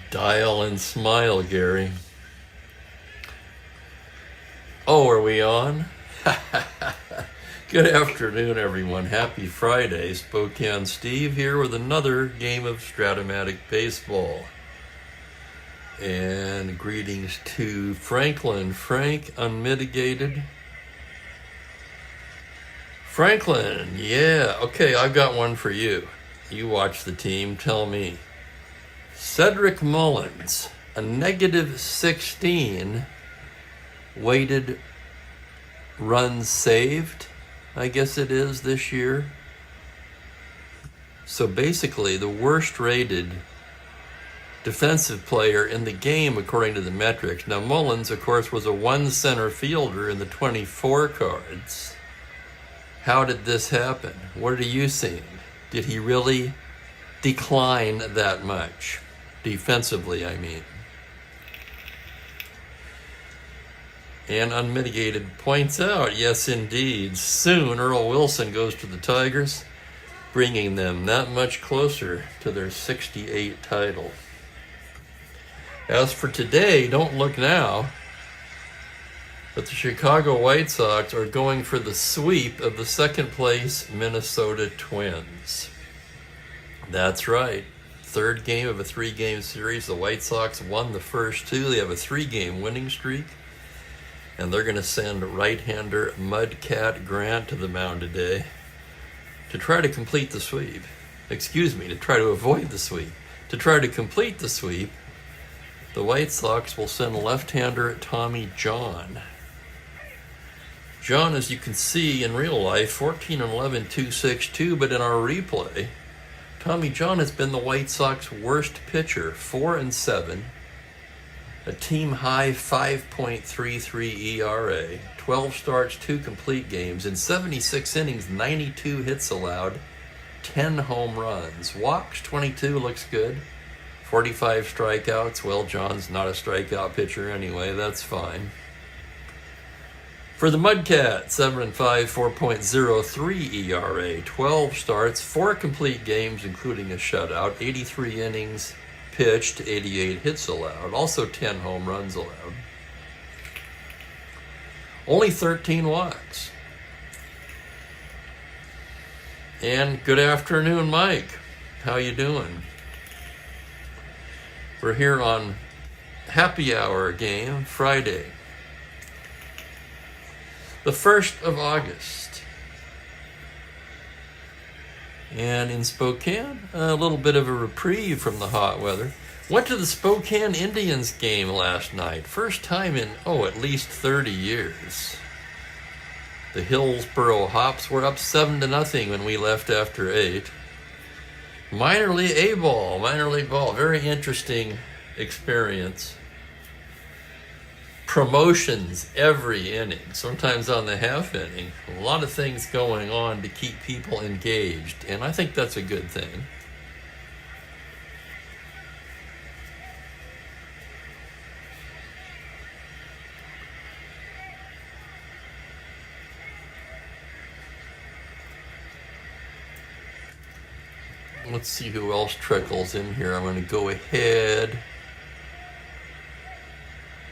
Dial and smile, Gary. Oh, are we on? Good afternoon, everyone. Happy Friday. Spokane Steve here with another game of Strat-O-Matic baseball. And greetings to Franklin. Frank, unmitigated. Franklin, yeah. Okay, I've got one for you. You watch the team, tell me. Cedric Mullins, a negative 16 weighted runs saved, I guess it is this year. So basically the worst rated defensive player in the game according to the metrics. Now Mullins, of course, was a one center fielder in the 24 cards. How did this happen? What are you seeing? Did he really decline that much? Defensively, I mean. And Unmitigated points out, yes indeed, soon Earl Wilson goes to the Tigers, bringing them that much closer to their 68 title. As for today, don't look now, but the Chicago White Sox are going for the sweep of the second place Minnesota Twins. That's right. Third game of a 3-game series. The White Sox won the first two. They have a 3-game winning streak. And they're going to send right-hander Mudcat Grant to the mound today to try to complete the sweep. To try to avoid the sweep. To try to complete the sweep, the White Sox will send left-hander Tommy John. John, as you can see in real life, 14-11, 2.62, but in our replay, Tommy John has been the White Sox worst pitcher, 4-7, a team high 5.33 ERA, 12 starts, 2 complete games, in 76 innings, 92 hits allowed, 10 home runs. Walks 22, looks good. 45 strikeouts. Well, John's not a strikeout pitcher anyway, that's fine. For the Mudcat, 7-5, 4.03 ERA, 12 starts, 4 complete games, including a shutout, 83 innings pitched, 88 hits allowed, also 10 home runs allowed. Only 13 walks. And good afternoon, Mike. How you doing? We're here on Happy Hour game, Friday, the 1st of August. And in Spokane, a little bit of a reprieve from the hot weather. Went to the Spokane Indians game last night. First time in, at least 30 years. The Hillsboro Hops were up 7-0 when we left after 8. Minor league ball. Very interesting experience. Promotions every inning, sometimes on the half inning. A lot of things going on to keep people engaged, and I think that's a good thing. Let's see who else trickles in here. I'm going to go ahead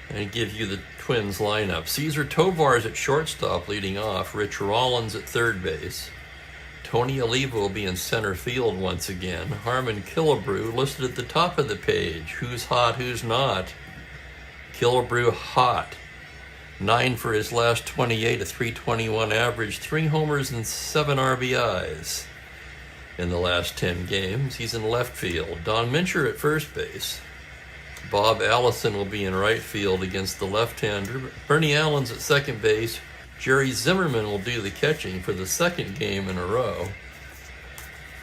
and give you the Twins lineup. Cesar Tovar's at shortstop leading off. Rich Rollins at third base. Tony Oliva will be in center field once again. Harmon Killebrew listed at the top of the page. Who's hot, who's not? Killebrew hot. 9 for his last 28, a 321 average, 3 homers and 7 RBIs in the last 10 games. He's in left field. Don Mincher at first base. Bob Allison will be in right field against the left-hander. Bernie Allen's at second base. Jerry Zimmerman will do the catching for the second game in a row.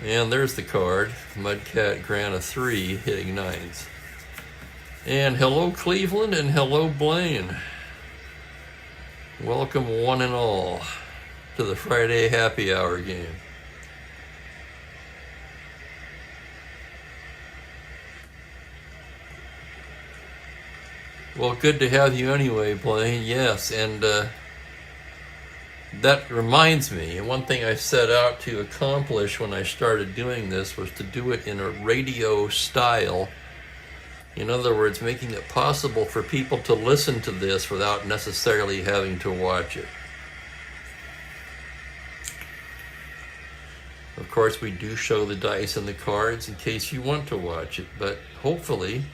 And there's the card. Mudcat Grant, a 3, hitting 9th. And hello Cleveland and hello Blaine. Welcome one and all to the Friday Happy Hour game. Well, good to have you anyway, Blaine. Yes, and that reminds me, and one thing I set out to accomplish when I started doing this was to do it in a radio style In other words, making it possible for people to listen to this without necessarily having to watch it. Of course, we do show the dice and the cards in case you want to watch it, but hopefully,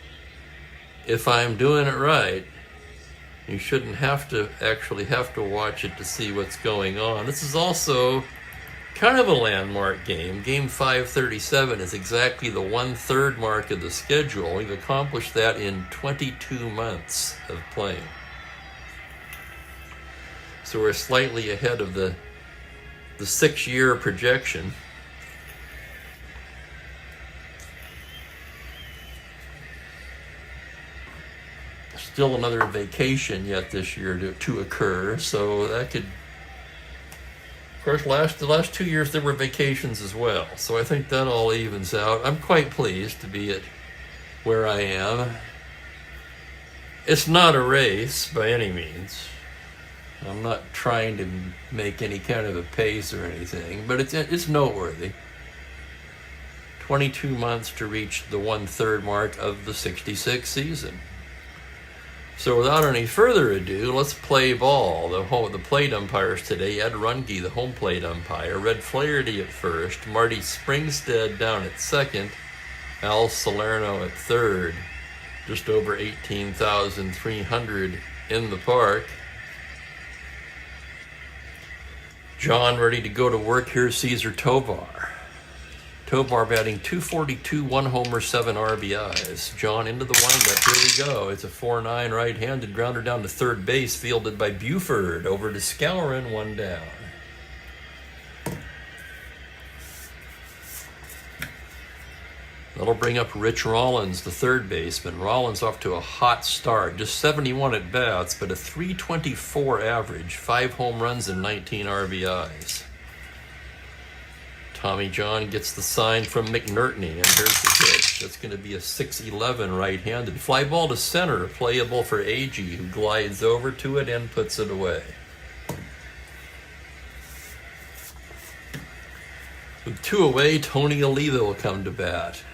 if I'm doing it right, you shouldn't have to watch it to see what's going on. This is also kind of a landmark game. Game 537 is exactly the 1/3 mark of the schedule. We've accomplished that in 22 months of playing. So we're slightly ahead of the 6-year projection. Still another vacation yet this year to occur, so that could, of course, the last 2 years there were vacations as well, so I think that all evens out. I'm quite pleased to be at where I am. It's not a race by any means. I'm not trying to make any kind of a pace or anything, but it's noteworthy. 22 months to reach the 1/3 mark of the 66 season. So without any further ado, let's play ball. The plate umpires today, Ed Runge, the home plate umpire, Red Flaherty at first, Marty Springstead down at second, Al Salerno at third. Just over 18,300 in the park. John ready to go to work. Here's Cesar Tovar. Tovar batting .242, 1 homer, 7 RBIs. John into the windup. Here we go. It's a 4-9 right-handed grounder down to third base, fielded by Buford. Over to Skowron, 1 down. That'll bring up Rich Rollins, the third baseman. Rollins off to a hot start. Just 71 at bats, but a .324 average. 5 home runs and 19 RBIs. Tommy John gets the sign from McNertney, and here's the pitch. That's going to be a 6-11 right-handed. Fly ball to center, playable for Agee, who glides over to it and puts it away. With 2 away, Tony Oliva will come to bat.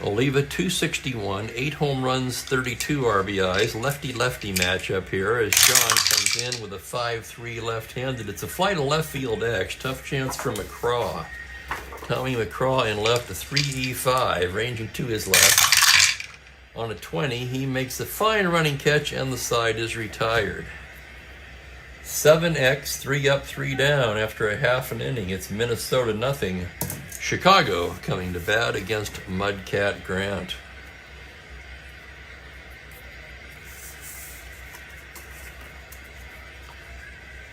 Oliva, .261, 8 home runs, 32 RBIs. Lefty-lefty matchup here as John comes in with a 5-3 left-handed. It's a fly to left field X. Tough chance for McCraw. Tommy McCraw in left, a 3-5, ranging to his left. On a 20, he makes a fine running catch, and the side is retired. 7X, 3 up, 3 down after a half an inning. It's Minnesota 0. Chicago coming to bat against Mudcat Grant.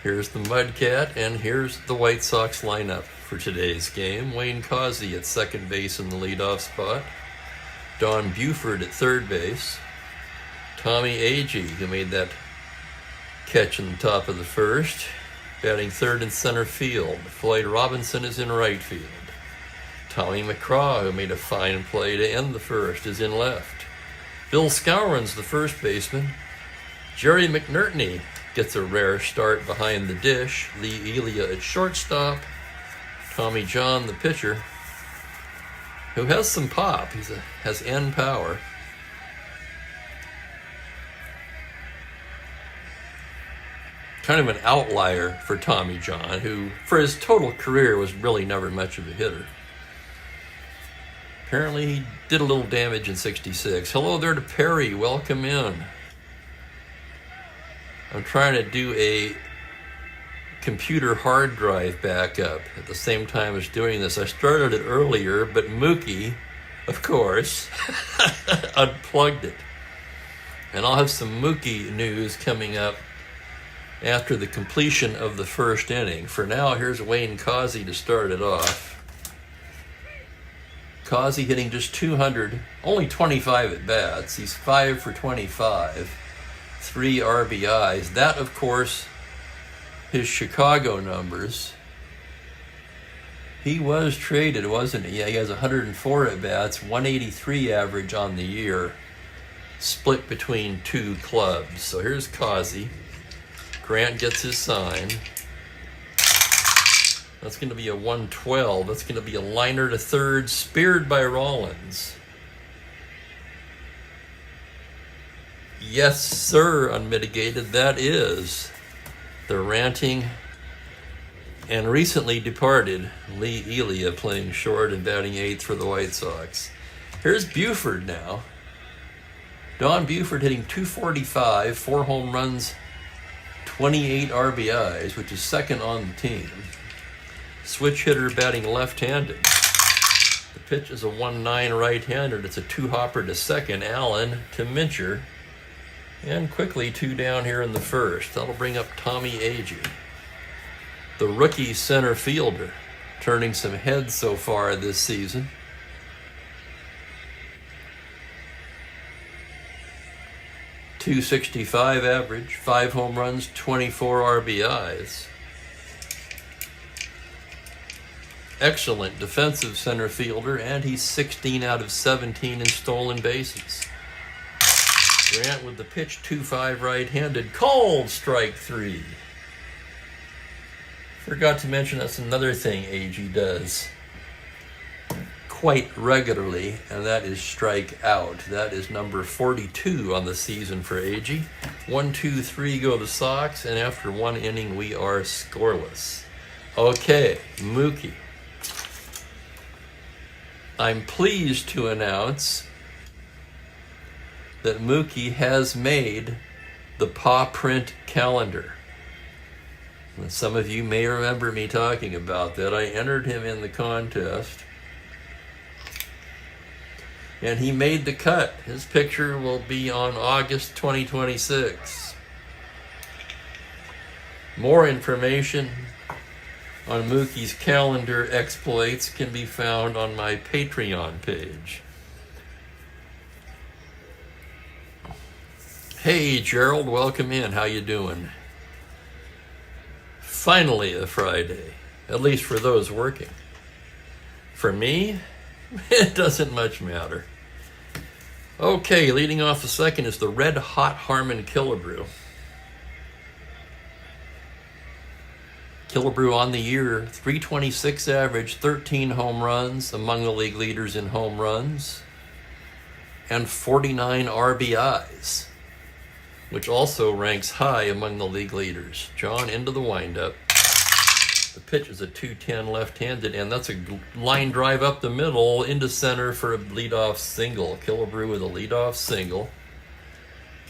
Here's the Mudcat, and here's the White Sox lineup for today's game. Wayne Causey at second base in the leadoff spot. Don Buford at third base. Tommy Agee, who made that catch in the top of the first, batting third and center field. Floyd Robinson is in right field. Tommy McCraw, who made a fine play to end the first, is in left. Bill Skowron's the first baseman. Jerry McNertney gets a rare start behind the dish. Lee Elia at shortstop. Tommy John, the pitcher, who has some pop. Has end power. Kind of an outlier for Tommy John, who for his total career was really never much of a hitter. Apparently he did a little damage in 66. Hello there to Perry. Welcome in. I'm trying to do a computer hard drive backup at the same time as doing this. I started it earlier, but Mookie, of course, unplugged it. And I'll have some Mookie news coming up after the completion of the first inning. For now, here's Wayne Causey to start it off. Causey hitting just 200, only 25 at bats. He's 5 for 25, 3 RBIs. That, of course, his Chicago numbers. He was traded, wasn't he? Yeah, he has 104 at bats, 183 average on the year, split between 2 clubs. So here's Causey. Grant gets his sign. That's going to be a 112. That's going to be a liner to third, speared by Rollins. Yes, sir, Unmitigated. That is the ranting and recently departed Lee Elia playing short and batting eighth for the White Sox. Here's Buford now. Don Buford hitting .245, 4 home runs, 28 RBIs, which is second on the team. Switch hitter batting left-handed. The pitch is a 1-9 right-hander. It's a 2-hopper to second. Allen to Mincher. And quickly 2 down here in the first. That'll bring up Tommy Agee, the rookie center fielder, turning some heads so far this season. .265 average, 5 home runs, 24 RBIs. Excellent defensive center fielder, and he's 16 out of 17 in stolen bases. Grant with the pitch, 2-5 right-handed, called strike 3. Forgot to mention that's another thing Agee does quite regularly, and that is strike out. That is number 42 on the season for Agee. 1, 2, 3 go the Sox, and after 1 inning we are scoreless. Okay, Mookie. I'm pleased to announce that Mookie has made the paw print calendar. Some of you may remember me talking about that. I entered him in the contest, and he made the cut. His picture will be on August 2026. More information on Mookie's calendar exploits can be found on my Patreon page. Hey Gerald, welcome in. How you doing? Finally a Friday, at least for those working. For me, it doesn't much matter. Okay, leading off the second is the Red Hot Harmon Killebrew. Killebrew on the year, .326 average, 13 home runs, among the league leaders in home runs, and 49 RBIs, which also ranks high among the league leaders. John into the windup. The pitch is a 210 left-handed, and that's a line drive up the middle into center for a leadoff single. Killebrew with a leadoff single.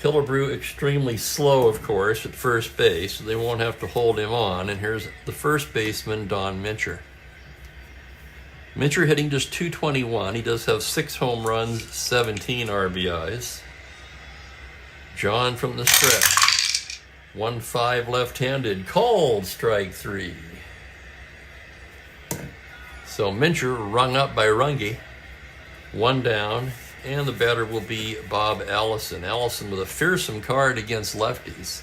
Killebrew extremely slow, of course, at first base, so they won't have to hold him on. And here's the first baseman, Don Mincher. Mincher hitting just .221. He does have 6 home runs, 17 RBIs. John from the stretch. 1-5 left-handed, called strike 3. So Mincher rung up by Runge. 1 down, and the batter will be Bob Allison. Allison with a fearsome card against lefties.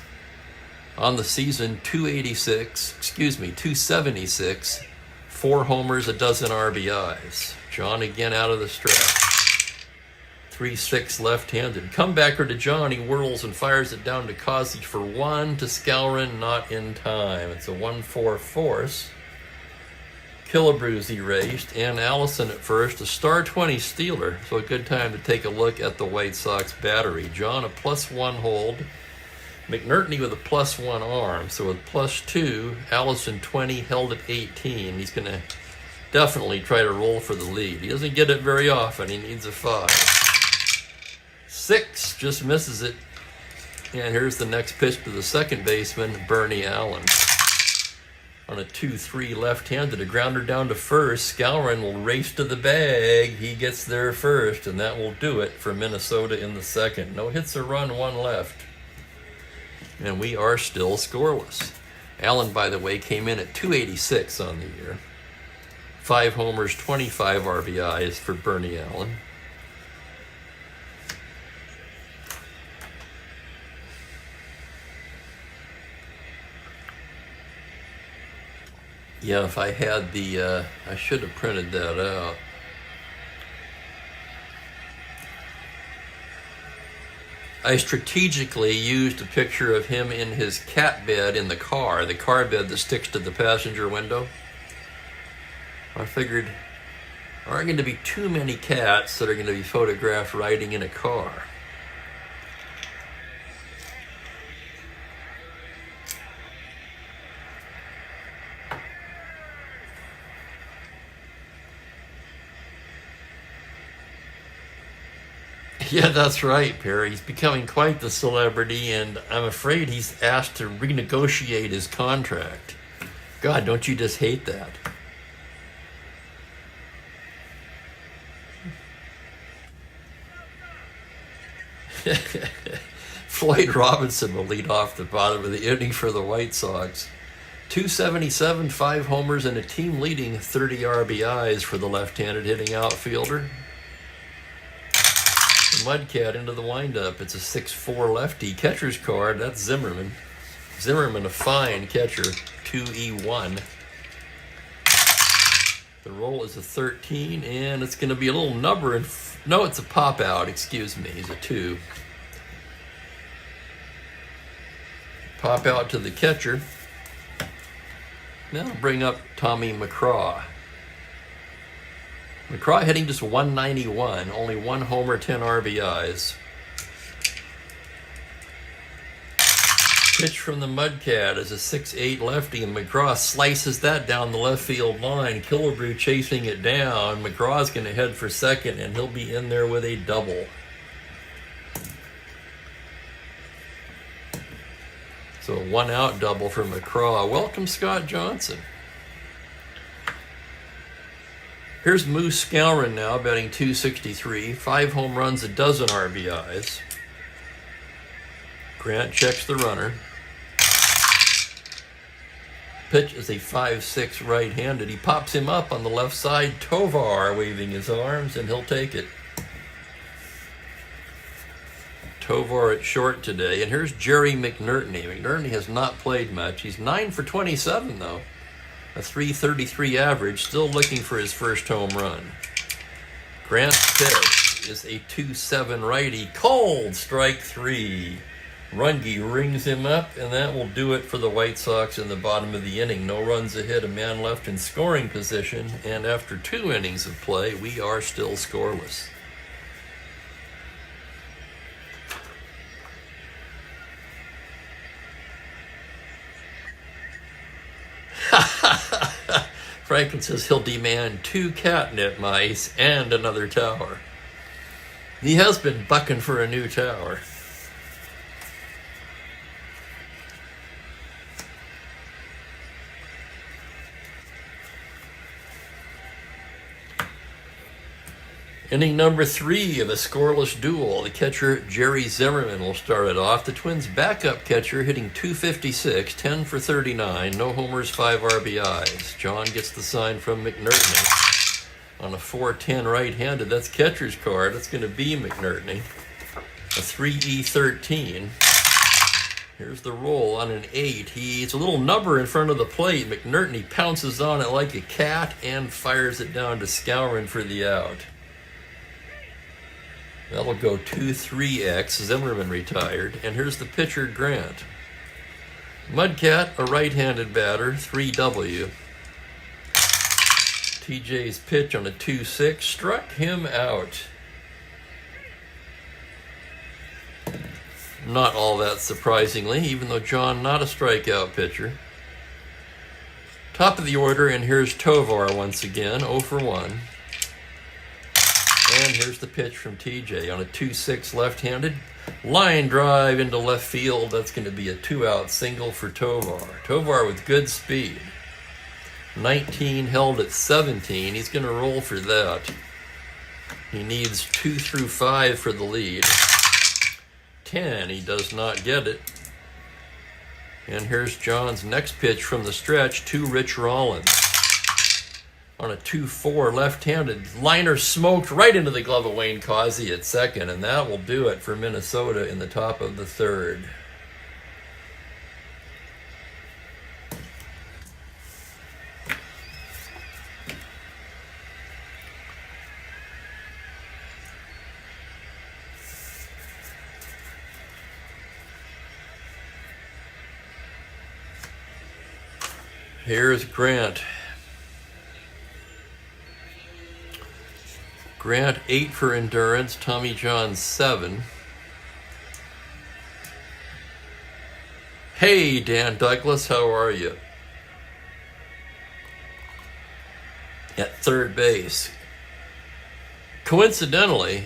On the season, 276, 4 homers, a dozen RBIs. John again out of the stretch. 3-6 left-handed. Comebacker to John. He whirls and fires it down to Cossie for 1 to Skowron, not in time. It's a 1-4 force. Killebrew's erased, and Allison at first, a star 20 stealer, so a good time to take a look at the White Sox battery. John a +1 hold, McNertney with a +1 arm, so with +2, Allison 20, held at 18. He's going to definitely try to roll for the lead. He doesn't get it very often. He needs a 5. 6 just misses it, and here's the next pitch to the second baseman, Bernie Allen. On a 2-3 left-handed, a grounder down to first. Skowron will race to the bag. He gets there first, and that will do it for Minnesota in the second. No hits or run, 1 left. And we are still scoreless. Allen, by the way, came in at .286 on the year. 5 homers, 25 RBIs for Bernie Allen. Yeah, if I had the, I should have printed that out. I strategically used a picture of him in his cat bed in the car bed that sticks to the passenger window. I figured there aren't going to be too many cats that are going to be photographed riding in a car. Yeah, that's right, Perry. He's becoming quite the celebrity, and I'm afraid he's asked to renegotiate his contract. God, don't you just hate that? Floyd Robinson will lead off the bottom of the inning for the White Sox. 277, 5 homers, and a team-leading 30 RBIs for the left-handed hitting outfielder. The Mudcat into the windup. It's a 6'4 lefty. Catcher's card, that's Zimmerman. Zimmerman, a fine catcher, 2E1. The roll is a 13, and it's going to be a little number. No, it's a pop-out, excuse me. He's a 2. Pop out to the catcher. Now bring up Tommy McCraw. McCraw hitting just 191, only 1 homer, 10 RBIs. Pitch from the Mudcat is a 6'8 lefty, and McCraw slices that down the left field line. Killebrew chasing it down. McCraw's going to head for second, and he'll be in there with a double. So a 1-out double for McCraw. Welcome, Scott Johnson. Here's Moose Scourin now, batting 263. 5 home runs, a dozen RBIs. Grant checks the runner. Pitch is a 5'6 right-handed. He pops him up on the left side. Tovar waving his arms, and he'll take it. Tovar at short today. And here's Jerry McNertney. McNertney has not played much. He's 9 for 27, though. A .333 average, still looking for his first home run. Grant's pitch is a 2-7 righty. Cold, strike 3. Runge rings him up, and that will do it for the White Sox in the bottom of the inning. No runs ahead, a man left in scoring position, and after 2 innings of play, we are still scoreless. Franklin says he'll demand 2 catnip mice and another tower. He has been bucking for a new tower. Inning number 3 of a scoreless duel. The catcher, Jerry Zimmerman, will start it off. The Twins' backup catcher hitting .256, 10 for 39, no homers, 5 RBIs. John gets the sign from McNertney. On a 4-10 right-handed, that's catcher's card. That's going to be McNertney. A 3E13. Here's the roll on an 8. It's a little number in front of the plate. McNertney pounces on it like a cat and fires it down to Scourin for the out. That'll go 2-3X. Zimmerman retired. And here's the pitcher, Grant. Mudcat, a right-handed batter, 3W. TJ's pitch on a 2-6 struck him out. Not all that surprisingly, even though John not a strikeout pitcher. Top of the order, and here's Tovar once again, 0 for 1. And here's the pitch from TJ on a 2-6 left-handed. Line drive into left field. That's going to be a 2-out single for Tovar. Tovar with good speed. 19 held at 17. He's going to roll for that. He needs 2 through 5 for the lead. 10, he does not get it. And here's John's next pitch from the stretch to Rich Rollins. On a 2-4 left-handed, liner smoked right into the glove of Wayne Causey at second, and that will do it for Minnesota in the top of the 3rd. Here's Grant. Grant 8 for endurance, Tommy John 7. Hey, Dan Douglas, how are you? At third base. Coincidentally,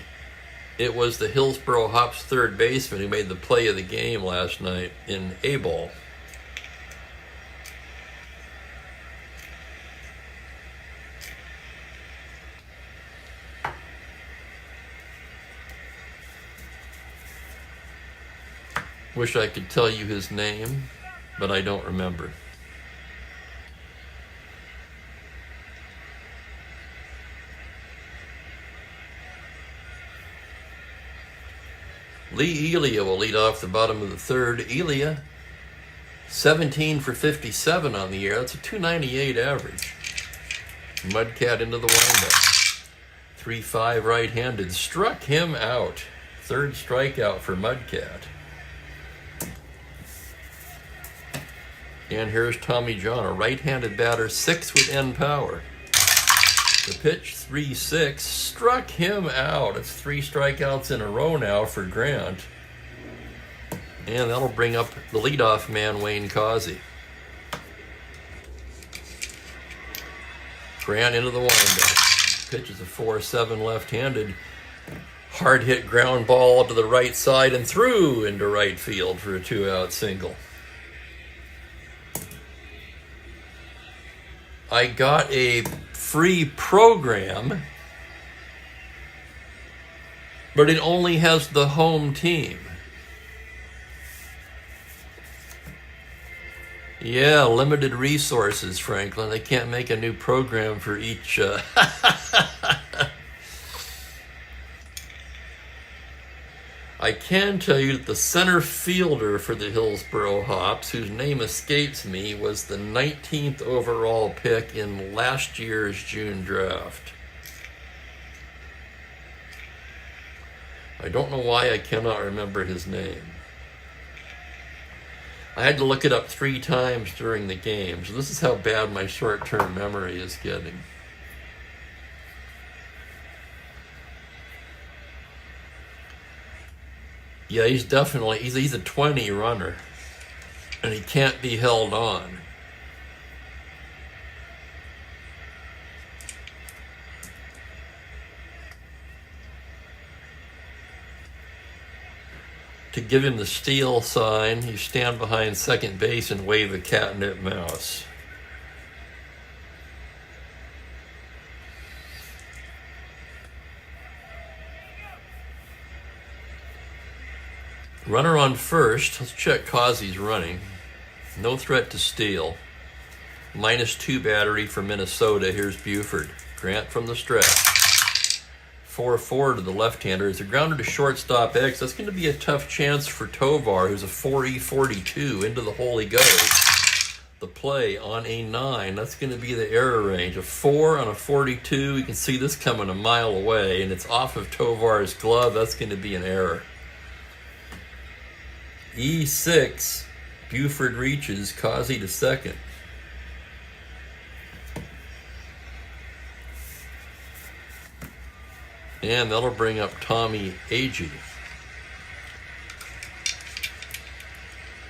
It was the Hillsboro Hops third baseman who made the play of the game last night in A-ball. Wish I could tell you his name, but I don't remember. Lee Elia will lead off the bottom of the third. Elia, 17 for 57 on the year. That's a 298 average. Mudcat into the windup. 3-5 right-handed. Struck him out. Third strikeout for Mudcat. And here's Tommy John, a right-handed batter, 6 with end power. The pitch, 3-6, struck him out. It's 3 strikeouts in a row now for Grant. And that'll bring up the leadoff man, Wayne Causey. Grant into the windup. Pitch is a 4-7 left-handed. Hard hit ground ball to the right side and through into right field for a 2-out single. I got a free program, but it only has the home team. Yeah, limited resources, Franklin. They can't make a new program for each. I can tell you that the center fielder for the Hillsboro Hops, whose name escapes me, was the 19th overall pick in last year's June draft. I don't know why I cannot remember his name. I had to look it up 3 times during the game, so this is how bad my short-term memory is getting. Yeah, he's definitely, he's a 20 runner, and he can't be held on. To give him the steal sign, you stand behind second base and wave a catnip mouse. Runner on first. Let's check Causey's running. No threat to steal. -2 battery for Minnesota. Here's Buford. Grant from the stretch. 4-4 to the left-hander. It's a grounder to shortstop X. That's going to be a tough chance for Tovar, who's a 4E42. Into the hole he goes. The play on a 9. That's going to be the error range. A 4 on a 42. You can see this coming a mile away, and it's off of Tovar's glove. That's going to be an error. E6, Buford reaches, Causey to second. And that'll bring up Tommy Agee.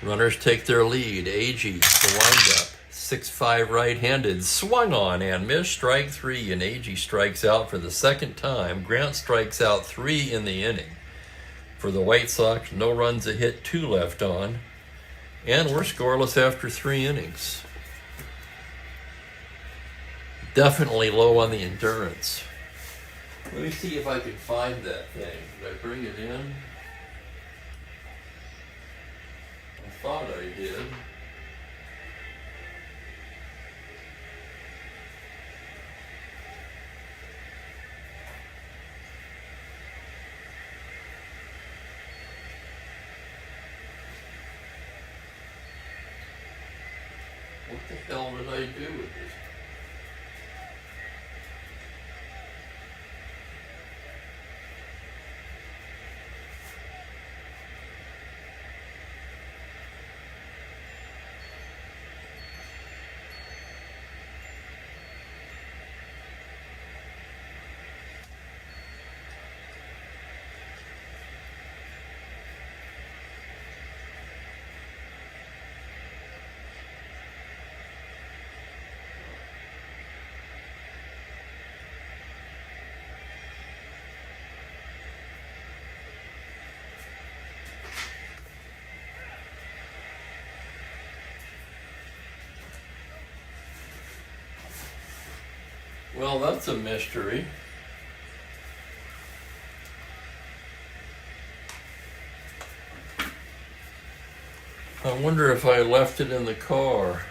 Runners take their lead. Agee, the windup. 6-5 right-handed, swung on and missed, strike 3, and Agee strikes out for the second time. Grant strikes out 3 in the inning. For the White Sox, no runs, a hit, 2 left on. And we're scoreless after 3 innings. Definitely low on the endurance. Let me see if I can find that thing. Did I bring it in? I thought I did. What the hell did I do with this? Well, that's a mystery. I wonder if I left it in the car.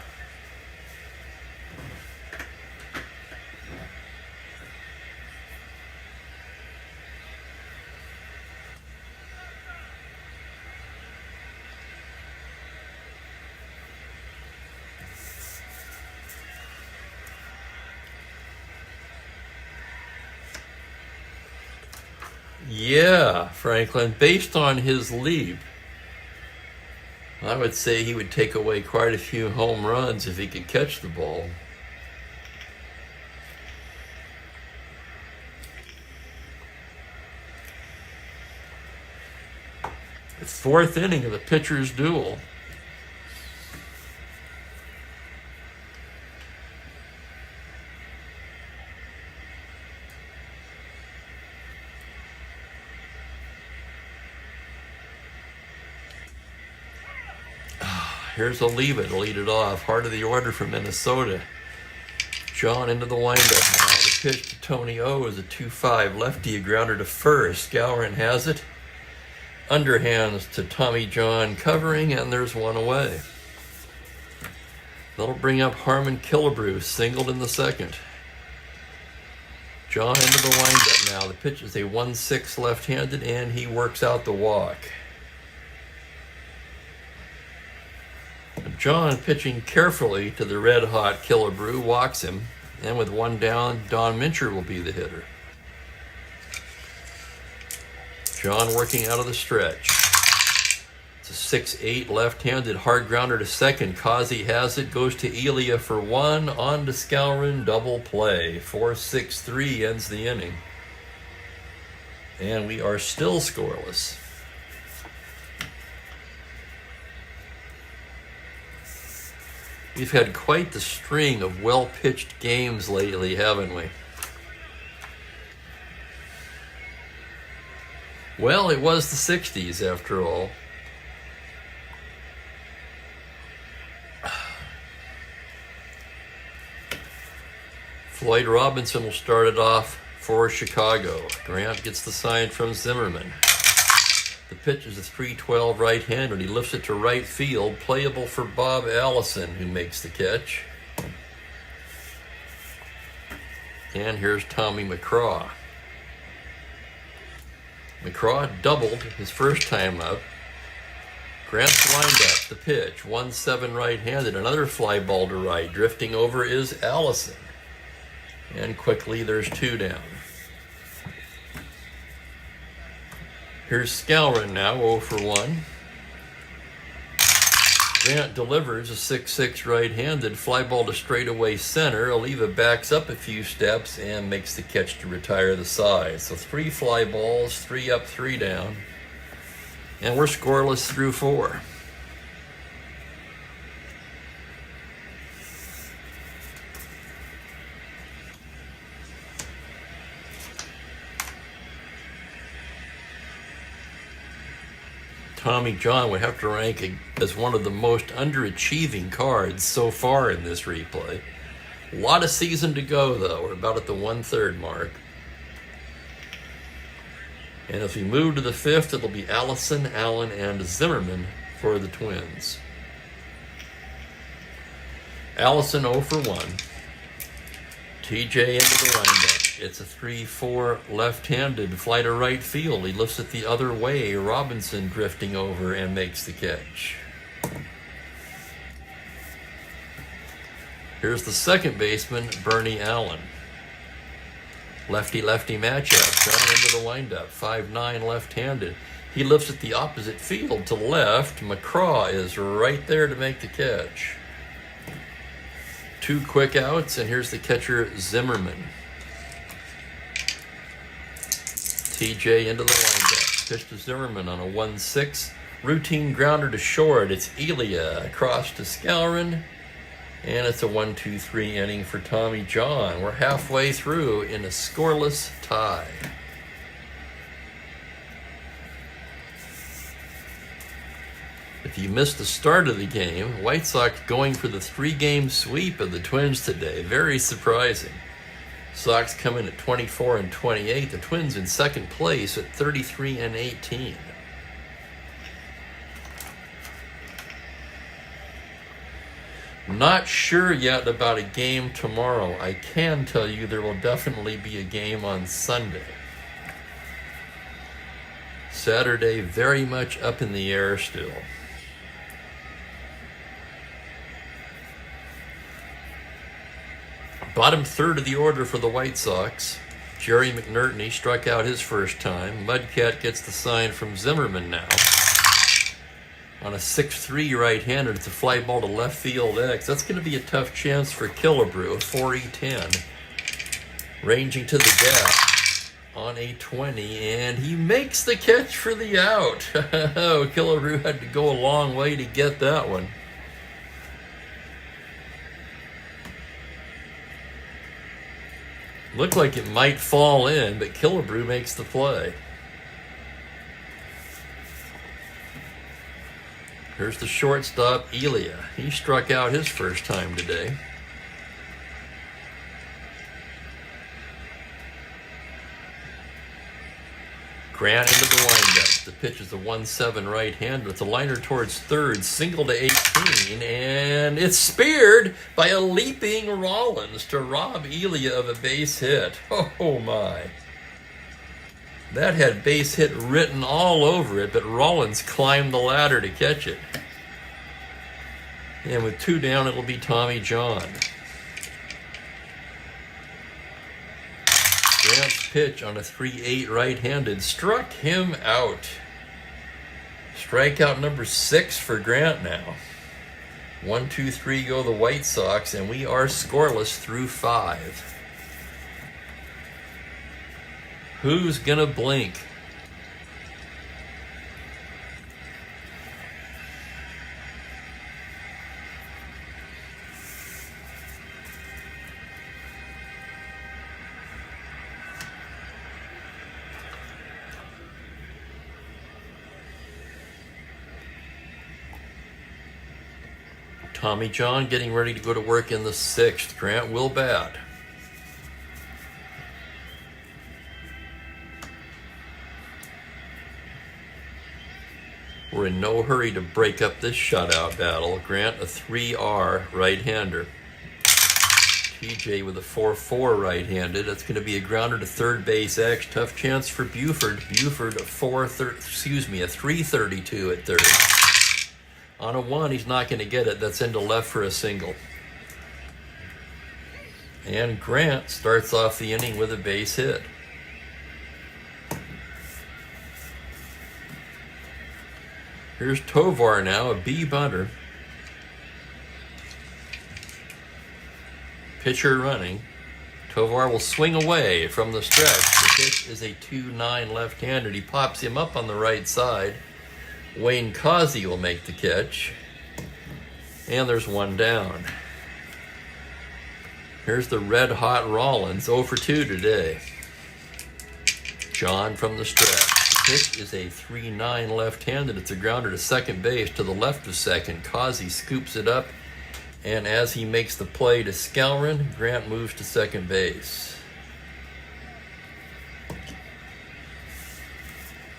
Yeah, Franklin, based on his leap, I would say he would take away quite a few home runs if he could catch the ball. The fourth inning of the pitcher's duel. Here's a leave it, lead it off. Heart of the order for Minnesota. John into the windup now. The pitch to Tony O is a 2-5 lefty, a grounder to first. Skowron has it. Underhands to Tommy John covering, and there's one away. That'll bring up Harmon Killebrew, singled in the second. John into the windup now. The pitch is a 1-6 left-handed, and he works out the walk. John pitching carefully to the red-hot Killebrew, walks him, and with one down, Don Mincher will be the hitter. John working out of the stretch. It's a 6-8 left-handed hard grounder to second. Kazi has it, goes to Elia for one, on to Skowron, double play. 4-6-3 ends the inning. And we are still scoreless. We've had quite the string of well-pitched games lately, haven't we? Well, it was the 60s after all. Floyd Robinson will start it off for Chicago. Grant gets the sign from Zimmerman. The pitch is a 3-12 right-hander. He lifts it to right field, playable for Bob Allison, who makes the catch. And here's Tommy McCraw. McCraw doubled his first time up. Grant's lined up, the pitch, 1-7 right-handed, another fly ball to right. Drifting over is Allison. And quickly there's two down. Here's Skowron now, 0 for 1. Grant delivers a 6-6 right-handed fly ball to straightaway center. Oliva backs up a few steps and makes the catch to retire the side. So 3 fly balls, 3 up, 3 down. And we're scoreless through 4. Tommy John would have to rank as one of the most underachieving cards so far in this replay. A lot of season to go, though. We're about at the 1/3 mark. And if we move to the 5th, it'll be Allison, Allen, and Zimmerman for the Twins. Allison 0 for 1. TJ into the windup. It's a 3-4 left-handed fly to right field. He lifts it the other way. Robinson drifting over and makes the catch. Here's the second baseman, Bernie Allen. Lefty-lefty matchup. John into the windup. 5'9 left-handed. He lifts it the opposite field to left. McCraw is right there to make the catch. 2 quick outs, and here's the catcher, Zimmerman. TJ into the windup. Pitch to Zimmerman on a 1-6. Routine grounder to short. It's Elia across to Skowron. And it's a 1-2-3 inning for Tommy John. We're halfway through in a scoreless tie. If you missed the start of the game, White Sox going for the 3-game sweep of the Twins today. Very surprising. Sox come in at 24 and 28. The Twins in second place at 33 and 18. Not sure yet about a game tomorrow. I can tell you there will definitely be a game on Sunday. Saturday, very much up in the air still. Bottom third of the order for the White Sox. Jerry McNertney struck out his first time. Mudcat gets the sign from Zimmerman now. On a 6-3 right-hander, it's a fly ball to left field X. That's going to be a tough chance for Killebrew, 4-10. Ranging to the gap on a 20, and he makes the catch for the out. Oh, Killebrew had to go a long way to get that one. Looked like it might fall in, but Killebrew makes the play. Here's the shortstop, Elia. He struck out his first time today. Grant into the windup. The pitch is a 1-7 right-hander. It's a liner towards third, single to 18, and it's speared by a leaping Rollins to rob Elia of a base hit. Oh my. That had base hit written all over it, but Rollins climbed the ladder to catch it. And with 2 down, it'll be Tommy John. Grant's pitch on a 3-8 right-handed struck him out. Strikeout number 6 for Grant now. 1, 2, 3 go the White Sox, and we are scoreless through 5. Who's gonna blink? Tommy John getting ready to go to work in the 6th. Grant will bat. We're in no hurry to break up this shutout battle. Grant a 3R right-hander. TJ with a 4-4 right-handed. That's going to be a grounder to third base X. Tough chance for Buford. Buford a 332 at third. On a 1, he's not going to get it. That's into left for a single. And Grant starts off the inning with a base hit. Here's Tovar now, a B bunter. Pitcher running. Tovar will swing away from the stretch. The pitch is a 2-9 left-handed. He pops him up on the right side. Wayne Causey will make the catch. And there's 1 down. Here's the red-hot Rollins, 0 for 2 today. John from the stretch. The pitch is a 3-9 left-handed. It's a grounder to second base to the left of second. Causey scoops it up, and as he makes the play to Skowron, Grant moves to second base.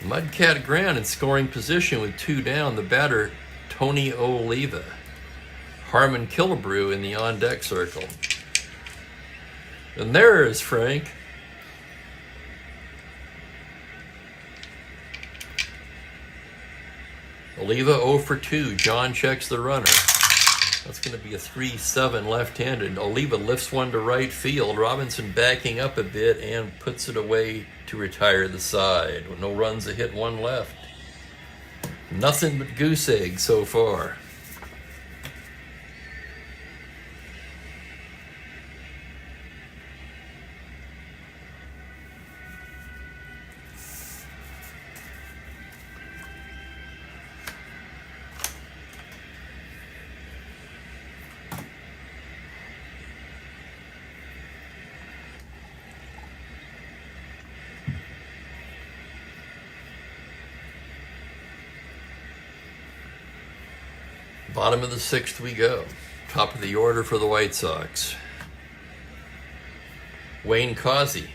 Mudcat Grant in scoring position with 2 down. The batter, Tony Oliva. Harmon Killebrew in the on-deck circle. And there is Frank. Oliva 0 for 2. John checks the runner. That's going to be a 3-7 left-handed. Oliva lifts one to right field. Robinson backing up a bit and puts it away to retire the side. No runs, a hit, 1 left. Nothing but goose egg so far. Bottom of the 6th we go. Top of the order for the White Sox. Wayne Causey,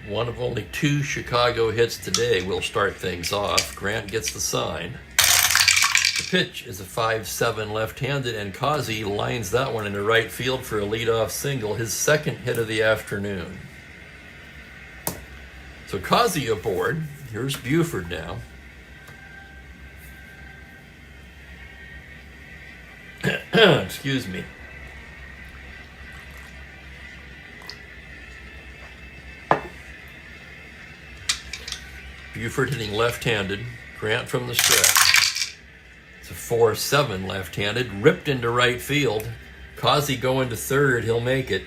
one of only 2 Chicago hits today, will start things off. Grant gets the sign. The pitch is a 5-7 left-handed, and Causey lines that one into right field for a leadoff single, his second hit of the afternoon. So Causey aboard. Here's Buford now. Excuse me. Buford hitting left-handed. Grant from the stretch. It's a 4-7 left-handed. Ripped into right field. Causey going to third. He'll make it.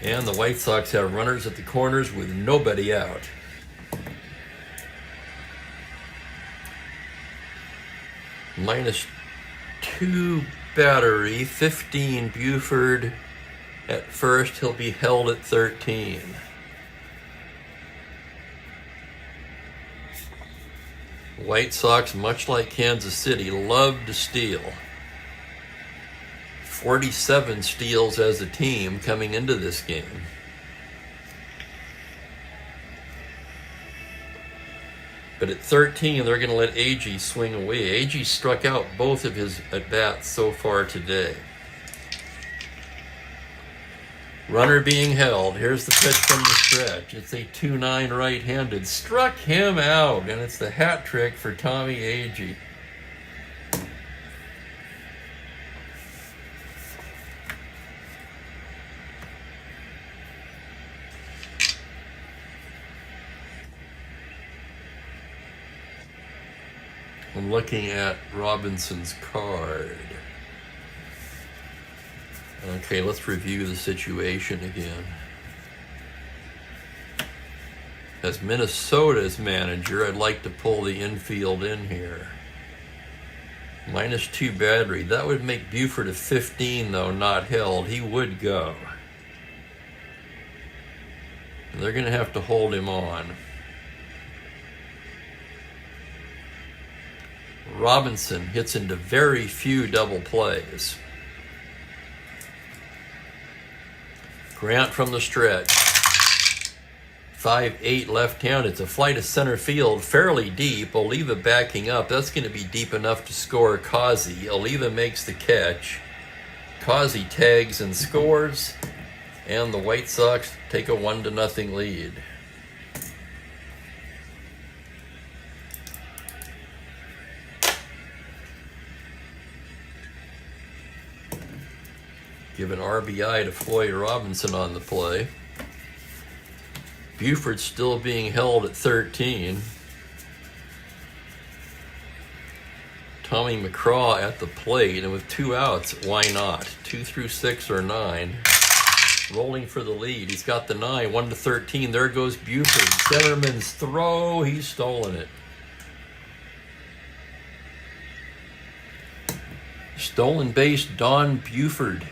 And the White Sox have runners at the corners with nobody out. -2 battery. 15 Buford at first. He'll be held at 13. White Sox, much like Kansas City, love to steal. 47 steals as a team coming into this game. But at 13, they're going to let Agee swing away. Agee struck out both of his at-bats so far today. Runner being held. Here's the pitch from the stretch. It's a 2-9 right-handed. Struck him out, and it's the hat trick for Tommy Agee. I'm looking at Robinson's card. Okay, let's review the situation again. As Minnesota's manager, I'd like to pull the infield in here. -2 battery. That would make Buford a 15, though, not held. He would go. And they're going to have to hold him on. Robinson hits into very few double plays. Grant from the stretch. 5-8 left-handed. It's a flight to center field, fairly deep. Oliva backing up. That's going to be deep enough to score Causey. Oliva makes the catch. Causey tags and scores. And the White Sox take a 1-0 lead. Give an RBI to Floyd Robinson on the play. Buford still being held at 13. Tommy McCraw at the plate, and with 2 outs, why not? 2 through 6 or 9. Rolling for the lead. He's got the 9, 1-13. There goes Buford. Centerman's throw. He's stolen it. Stolen base, Don Buford.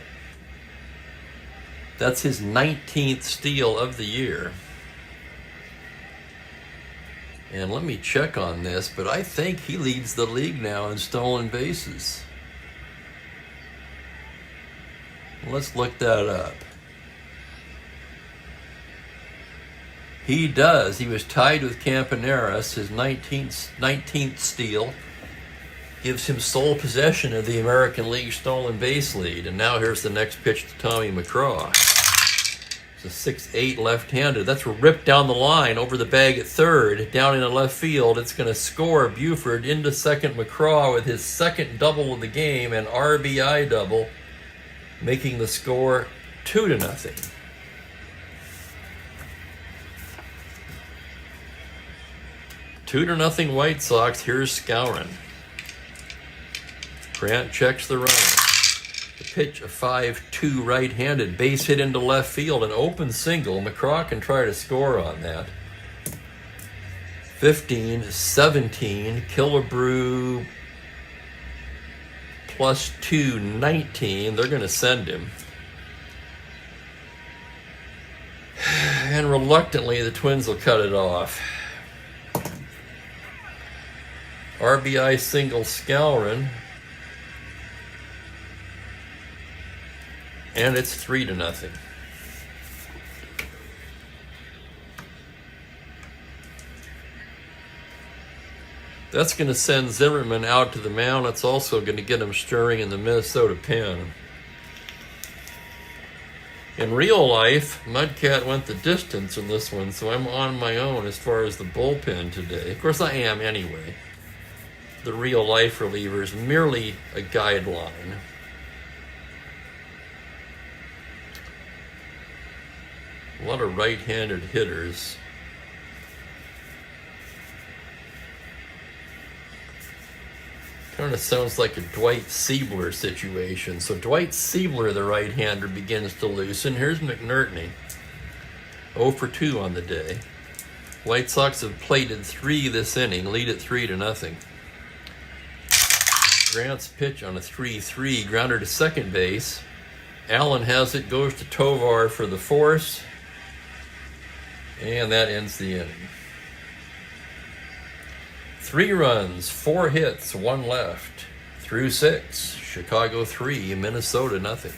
That's his 19th steal of the year. And let me check on this, but I think he leads the league now in stolen bases. Let's look that up. He does. He was tied with Campaneris. His 19th steal gives him sole possession of the American League stolen base lead. And now here's the next pitch to Tommy McCraw. It's a 6-8 left-handed. That's ripped down the line over the bag at third. Down into left field. It's going to score Buford into second. McCraw with his second double of the game, an RBI double, making the score 2-0. Two to nothing White Sox. Here's Skowron. Grant checks the runner. The pitch, a 5-2 right-handed. Base hit into left field. An open single. McCraw can try to score on that. 15-17. Killebrew +2, 19. They're going to send him. And reluctantly, the Twins will cut it off. RBI single Skowron. And it's 3-0. That's going to send Zimmerman out to the mound. It's also going to get him stirring in the Minnesota pen. In real life, Mudcat went the distance in this one, so I'm on my own as far as the bullpen today. Of course, I am anyway. The real life reliever is merely a guideline. A lot of right-handed hitters. Kind of sounds like a Dwight Siebler situation. So Dwight Siebler, the right-hander, begins to loosen. Here's McNertney. 0 for 2 on the day. White Sox have plated 3 this inning, lead at 3-0. Grant's pitch on a 3-3, grounder to second base. Allen has it, goes to Tovar for the force. And that ends the inning. 3 runs, 4 hits, 1 left. Through 6. Chicago 3, Minnesota nothing.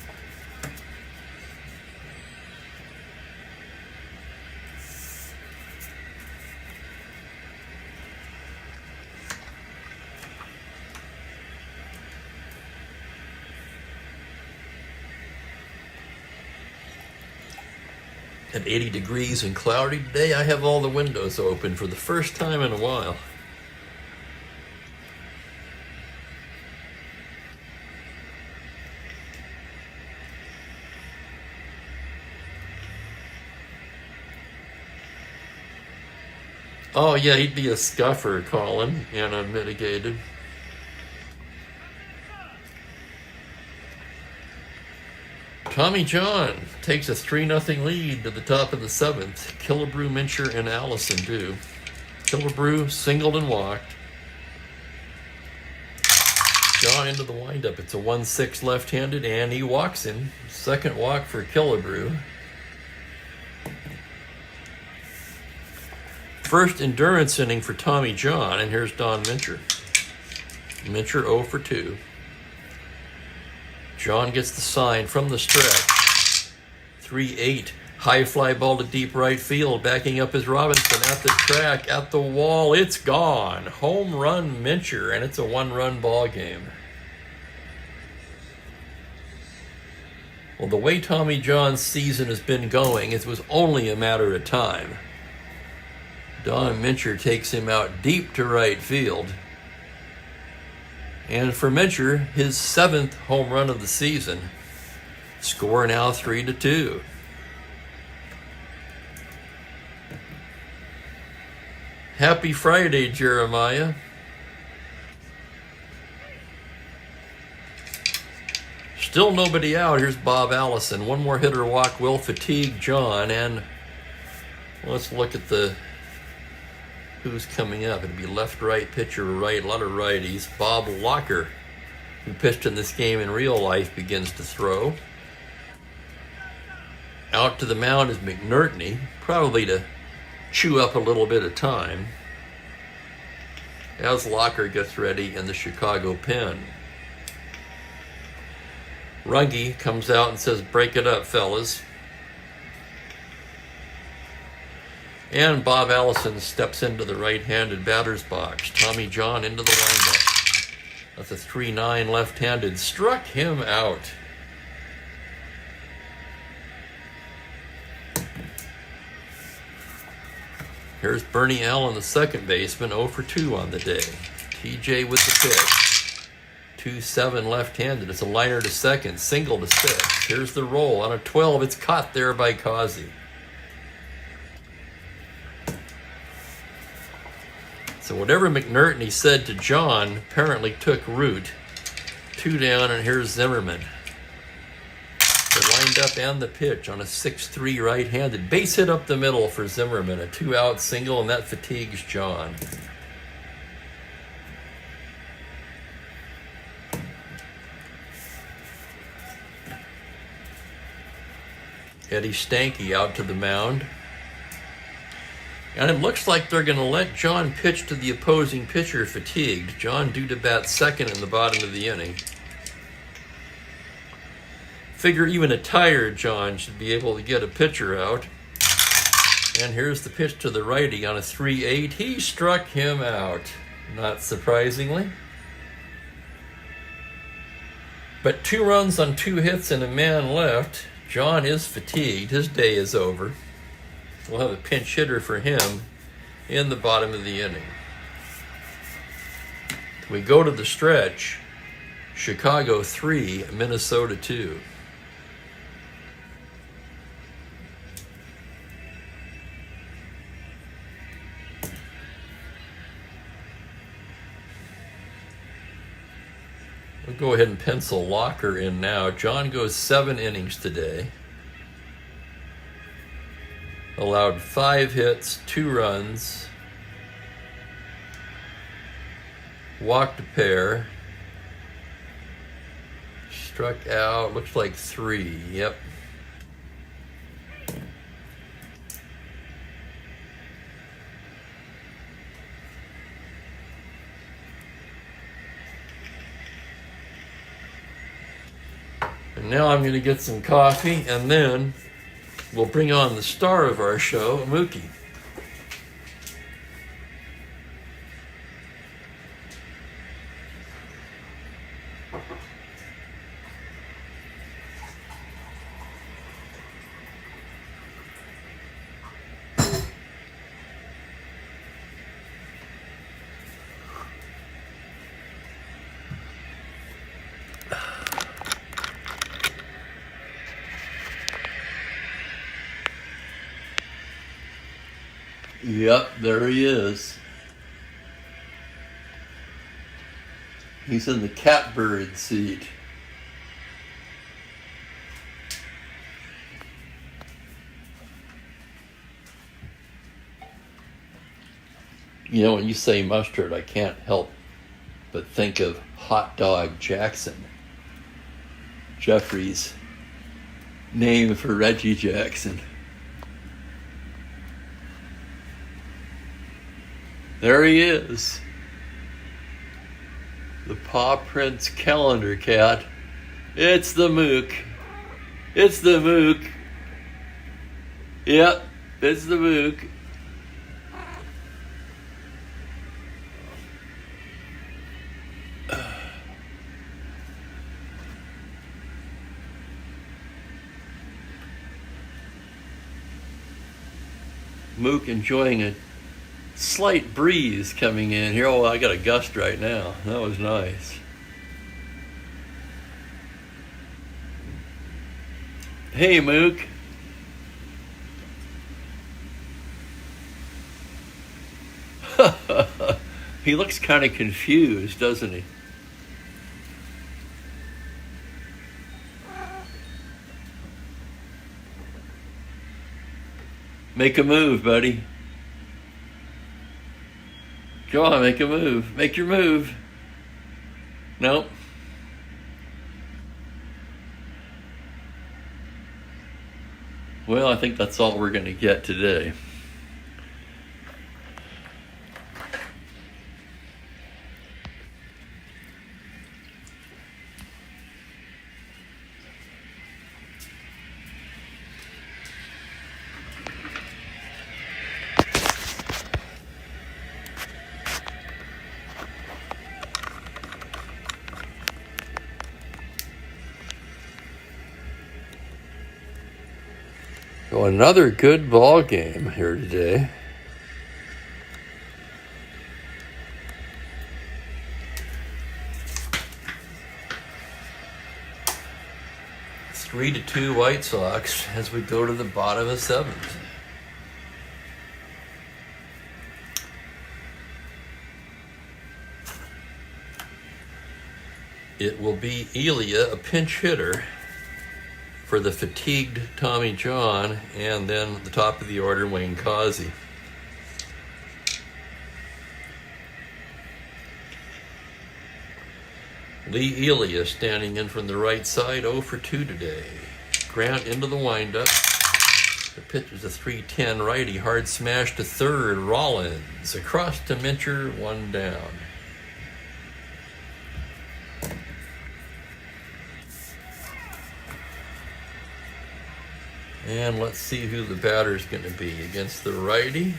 At 80 degrees and cloudy today, I have all the windows open for the first time in a while. Oh, yeah, he'd be a scuffer, Colin, and unmitigated. Tommy John takes a 3-0 lead to the top of the 7th. Killebrew, Mincher, and Allison do. Killebrew singled and walked. John into the windup. It's a 1-6 left-handed, and he walks him. Second walk for Killebrew. First endurance inning for Tommy John, and here's Don Mincher. Mincher 0 for 2. John gets the sign from the stretch. 3-8. High fly ball to deep right field. Backing up is Robinson at the track, at the wall. It's gone. Home run Mincher, and it's a 1-run ball game. Well, the way Tommy John's season has been going, it was only a matter of time. Don Mincher takes him out deep to right field. And for Mincher, his 7th home run of the season. Score now 3-2. Happy Friday, Jeremiah. Still nobody out. Here's Bob Allison. One more hitter walk will fatigue John. And let's look at who's coming up. It'd be left-right pitcher, right, a lot of righties. Bob Locker, who pitched in this game in real life, begins to throw. Out to the mound is McNertney, probably to chew up a little bit of time, as Locker gets ready in the Chicago pen. Runge comes out and says, "Break it up, fellas." And Bob Allison steps into the right-handed batter's box. Tommy John into the windup. That's a 3-9 left-handed. Struck him out. Here's Bernie Allen, the second baseman, 0 for 2 on the day. TJ with the pitch. 2-7 left-handed. It's a liner to second, single to 6. Here's the roll. On a 12, it's caught there by Causey. So whatever McNertney said to John apparently took root. 2 down, and here's Zimmerman. The wind-up and the pitch on a 6-3 right-handed. Base hit up the middle for Zimmerman. A 2-out single, and that fatigues John. Eddie Stanky out to the mound. And it looks like they're going to let John pitch to the opposing pitcher fatigued. John due to bat second in the bottom of the inning. Figure even a tired John should be able to get a pitcher out. And here's the pitch to the righty on a 3-8. He struck him out. not surprisingly. But 2 runs on 2 hits and a man left. John is fatigued. His day is over. We'll have a pinch hitter for him in the bottom of the inning. We go to the stretch. Chicago 3, Minnesota 2. We'll go ahead and pencil Locker in now. John goes 7 innings today. Allowed 5 hits, 2 runs. Walked a pair. Struck out, looks like 3. Yep. And now I'm going to get some coffee, and then we'll bring on the star of our show, Mookie. Yep, there he is. He's in the catbird seat. You know, when you say mustard, I can't help but think of Hot Dog Jackson, Jeffrey's name for Reggie Jackson. There he is. The Paw Prints calendar cat. It's the Mook. It's the Mook. Yep, it's the Mook. Mook enjoying a slight breeze coming in here. Oh, I got a gust right now. That was nice. Hey, Mook. He looks kind of confused, doesn't he? Make a move, buddy. Go on, make a move. Make your move. Nope. Well, I think that's all we're going to get today. So another good ball game here today. It's 3-2 White Sox as we go to the bottom of 7th. It will be Elia, a pinch hitter, for the fatigued Tommy John, and then at the top of the order, Wayne Causey. Lee Elia standing in from the right side, 0 for 2 today. Grant into the windup. The pitch is a 3-10 righty, hard smash to third. Rollins across to Mincher, 1 down. And let's see who the batter's going to be against the righty.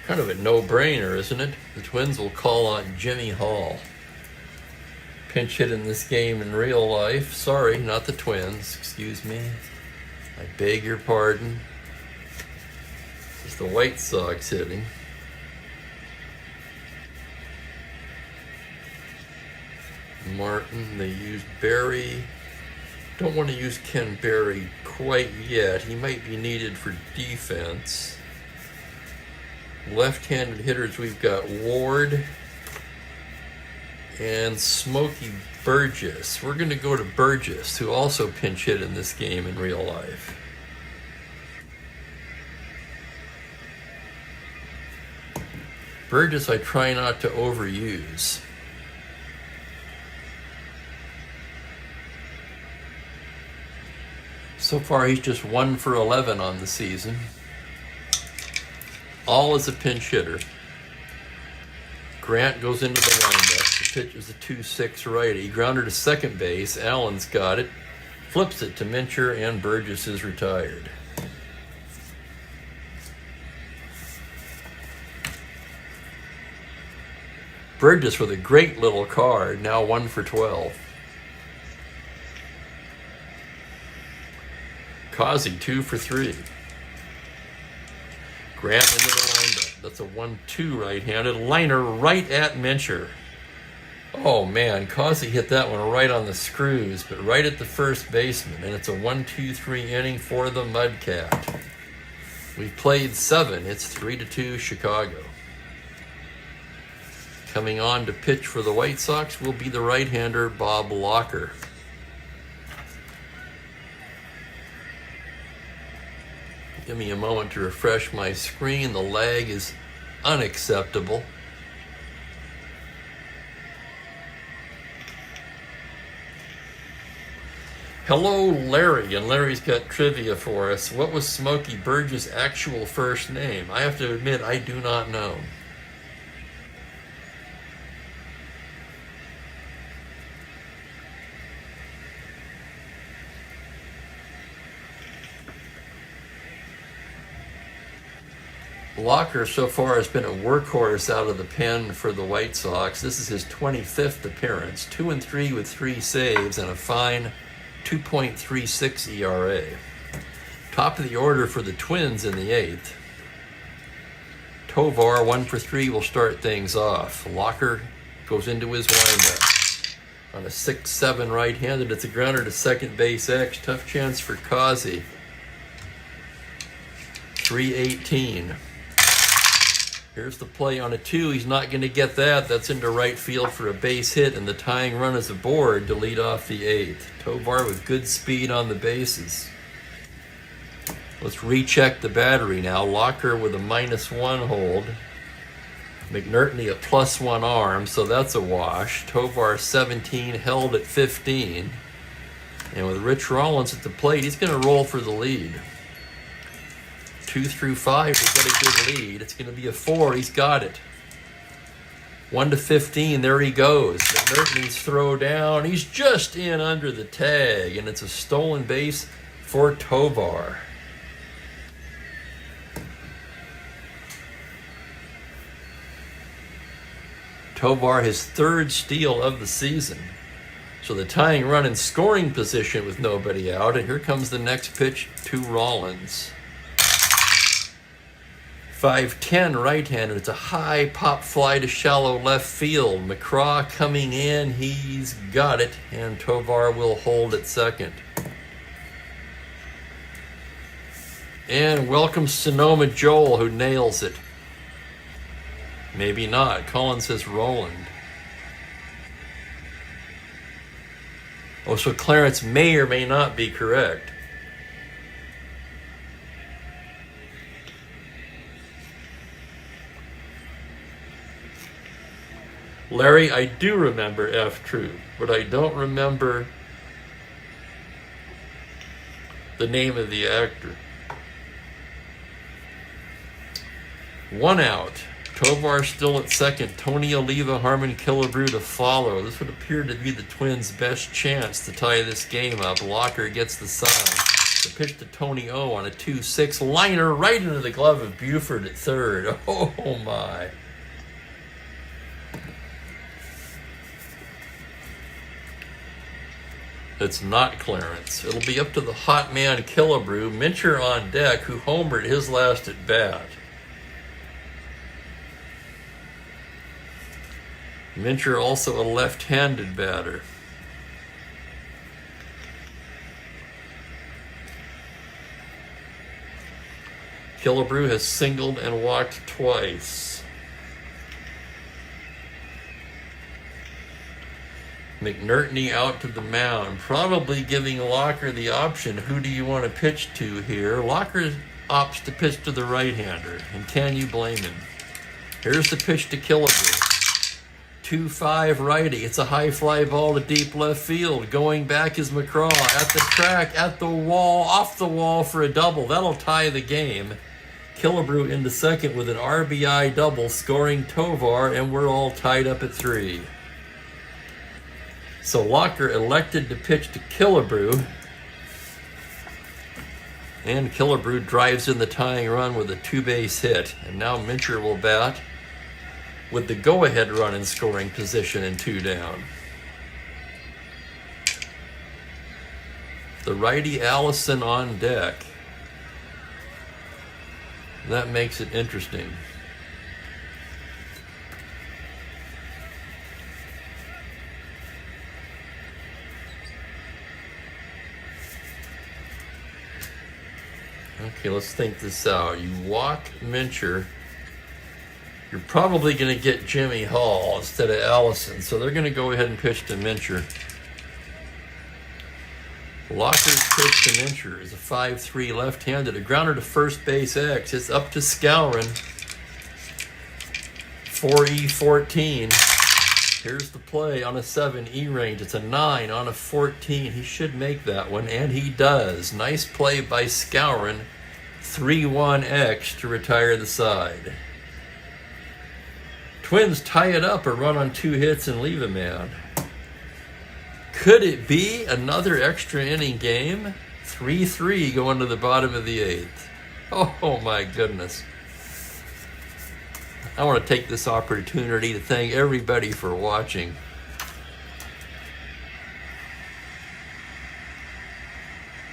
Kind of a no-brainer, isn't it? The Twins will call on Jimmy Hall. Pinch hit in this game in real life. Sorry, not the Twins. Excuse me. I beg your pardon. It's the White Sox hitting. Martin, they used Berry. Don't want to use Ken Berry quite yet. He might be needed for defense. Left-handed hitters, we've got Ward and Smokey Burgess. We're going to go to Burgess, who also pinch hit in this game in real life. Burgess I try not to overuse. So far he's just 1 for 11 on the season. All as a pinch hitter. Grant goes into the windup. The pitch is a 2-6 righty. Grounder to second base. Allen's got it. Flips it to Mincher, and Burgess is retired. Burgess with a great little card, now 1 for 12. Causey 2 for 3. Grant into the windup. That's a 1-2 right-handed. Liner right at Mincher. Oh man, Causey hit that one right on the screws, but right at the first baseman, and it's a 1-2-3 inning for the Mudcat. We've played 7. It's 3-2 Chicago. Coming on to pitch for the White Sox will be the right-hander Bob Locker. Give me a moment to refresh my screen. The lag is unacceptable. Hello, Larry, and Larry's got trivia for us. What was Smokey Burgess' actual first name? I have to admit, I do not know. Locker so far has been a workhorse out of the pen for the White Sox. This is his 25th appearance, 2-3 with 3 saves and a fine 2.36 ERA. Top of the order for the Twins in the 8th. Tovar 1 for 3 will start things off. Locker goes into his windup. On a 6-7 right-handed, it's a grounder to second base X. Tough chance for Causey. 3-18. Here's the play on a 2. He's not going to get that. That's into right field for a base hit, and the tying run is aboard to lead off the 8th. Tovar with good speed on the bases. Let's recheck the battery now. Locker with a -1 hold. McNertney a +1 arm, so that's a wash. Tovar 17, held at 15. And with Rich Rollins at the plate, he's going to roll for the lead. 2 through 5 to get a good lead. It's going to be a 4. He's got it. 1-15. There he goes. McNertney's throw down. He's just in under the tag, and it's a stolen base for Tovar. Tovar his 3rd steal of the season. So the tying run in scoring position with nobody out, and here comes the next pitch to Rollins. 5-10 right-hander. It's a high pop fly to shallow left field. McCraw coming in. He's got it. And Tovar will hold at second. And welcome Sonoma Joel, who nails it. Maybe not. Colin says Roland. Oh, so Clarence may or may not be correct. Larry, I do remember F. True, but I don't remember the name of the actor. 1 out. Tovar still at second. Tony Oliva, Harmon Killebrew to follow. This would appear to be the Twins' best chance to tie this game up. Locker gets the sign. The pitch to Tony O on a 2-6 liner right into the glove of Buford at third. Oh my. It's not Clarence. It'll be up to the hot man Killebrew, Mincher on deck, who homered his last at bat. Mincher also a left-handed batter. Killebrew has singled and walked twice. McNertney out to the mound, probably giving Locker the option. Who do you want to pitch to here? Locker opts to pitch to the right-hander, and can you blame him? Here's the pitch to Killebrew. 2-5 righty. It's a high fly ball to deep left field. Going back is McCraw at the track, at the wall, off the wall for a double. That'll tie the game. Killebrew into second with an RBI double, scoring Tovar, and we're all tied up at 3. So Locker elected to pitch to Killebrew, and Killebrew drives in the tying run with a 2-base hit. And now Mincher will bat with the go-ahead run in scoring position and 2 down. The righty Allison on deck. That makes it interesting. Okay, let's think this out. You walk Mincher. You're probably going to get Jimmy Hall instead of Allison, so they're going to go ahead and pitch to Mincher. Locker's pitch to Mincher is a 5-3 left-handed. A grounder to first base X. It's up to Skowron. 4E14. Here's the play on a 7 E range. It's a 9 on a 14. He should make that one, and he does. Nice play by Skowron. 3-1X to retire the side. Twins tie it up, a run on 2 hits and leave a man. Could it be another extra inning game? 3-3 going to the bottom of the 8th. Oh my goodness. I want to take this opportunity to thank everybody for watching.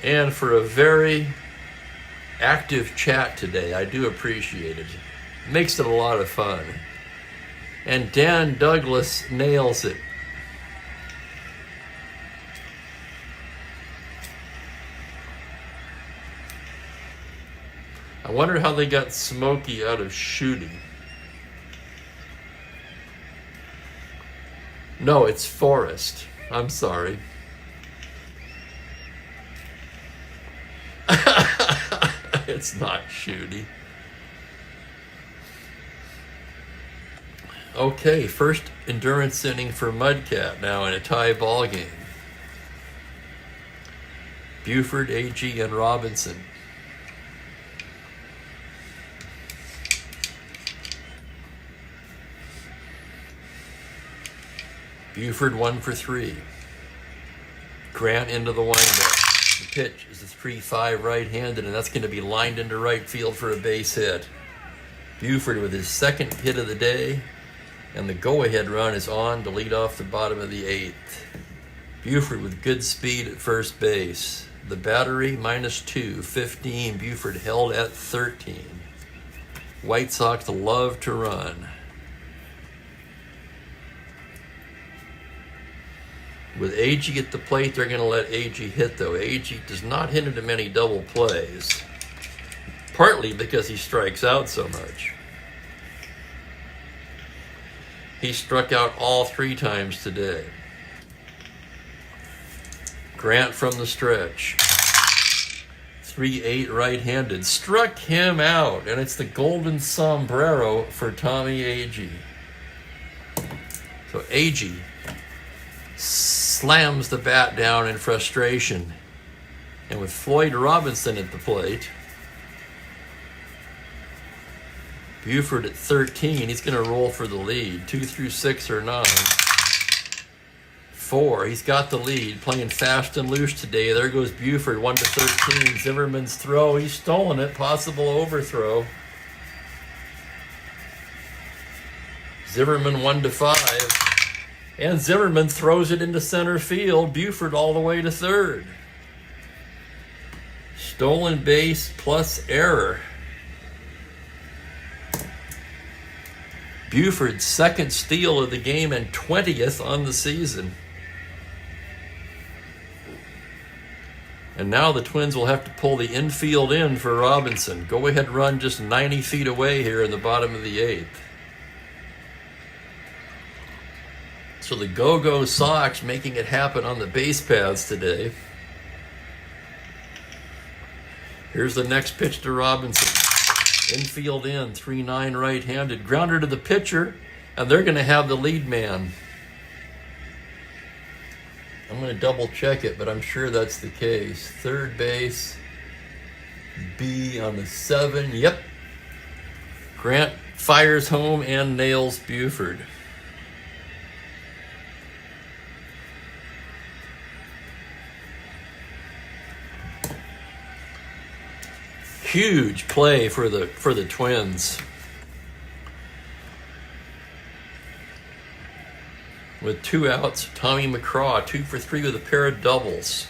And for a very active chat today. I do appreciate it. Makes it a lot of fun. And Dan Douglas nails it. I wonder how they got Smokey out of shooting. No, it's Forrest. I'm sorry. It's not Shooty. Okay, first endurance inning for Mudcat now in a tie ball game. Buford, Agee, and Robinson. Buford 1 for 3. Grant into the windup. The pitch is a 3-5 right-handed, and that's going to be lined into right field for a base hit. Buford with his second hit of the day, and the go-ahead run is on to lead off the bottom of the 8th. Buford with good speed at first base. The battery -2, 15. Buford held at 13. White Sox love to run. With Agee at the plate, they're going to let Agee hit, though. Agee does not hit into many double plays, partly because he strikes out so much. He struck out all 3 times today. Grant from the stretch. 3-8 right-handed. Struck him out, and it's the golden sombrero for Tommy Agee. So Agee slams the bat down in frustration. And with Floyd Robinson at the plate, Buford at 13, he's going to roll for the lead. 2 through 6 or 9. 4. He's got the lead, playing fast and loose today. There goes Buford, 1-13. Zimmerman's throw, he's stolen it, possible overthrow. Zimmerman 1-5. And Zimmerman throws it into center field. Buford all the way to third. Stolen base plus error. Buford's second steal of the game and 20th on the season. And now the Twins will have to pull the infield in for Robinson. Go ahead run just 90 feet away here in the bottom of the 8th. So the Go-Go Sox making it happen on the base paths today. Here's the next pitch to Robinson. Infield in, 3-9 right-handed. Grounder to the pitcher, and they're going to have the lead man. I'm going to double check it, but I'm sure that's the case. Third base, B on the 7. Yep. Grant fires home and nails Buford. Huge play for the Twins. With 2 outs, Tommy McCraw, 2 for 3 with a pair of doubles.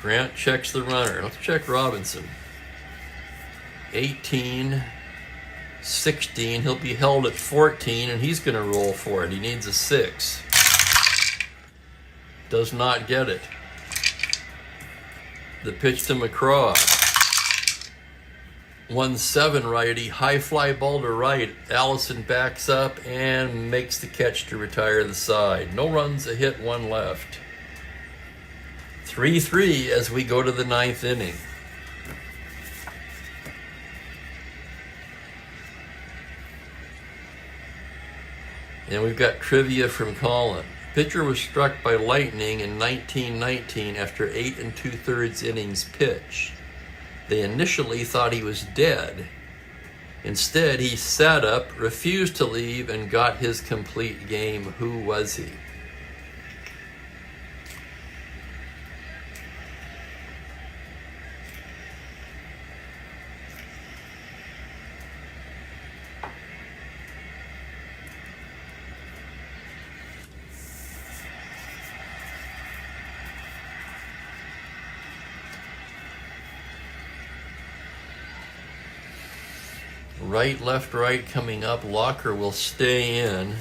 Grant checks the runner. Let's check Robinson. 18, 16. He'll be held at 14, and he's going to roll for it. He needs a 6. Does not get it. The pitch to McCraw. 1-7 righty, high fly ball to right. Allison backs up and makes the catch to retire the side. No runs, a hit, 1 left. 3-3 as we go to the 9th inning. And we've got trivia from Colin. Pitcher was struck by lightning in 1919 after 8 2/3 innings pitched. They initially thought he was dead. Instead, he sat up, refused to leave, and got his complete game. Who was he? Right, left, right coming up. Locker will stay in.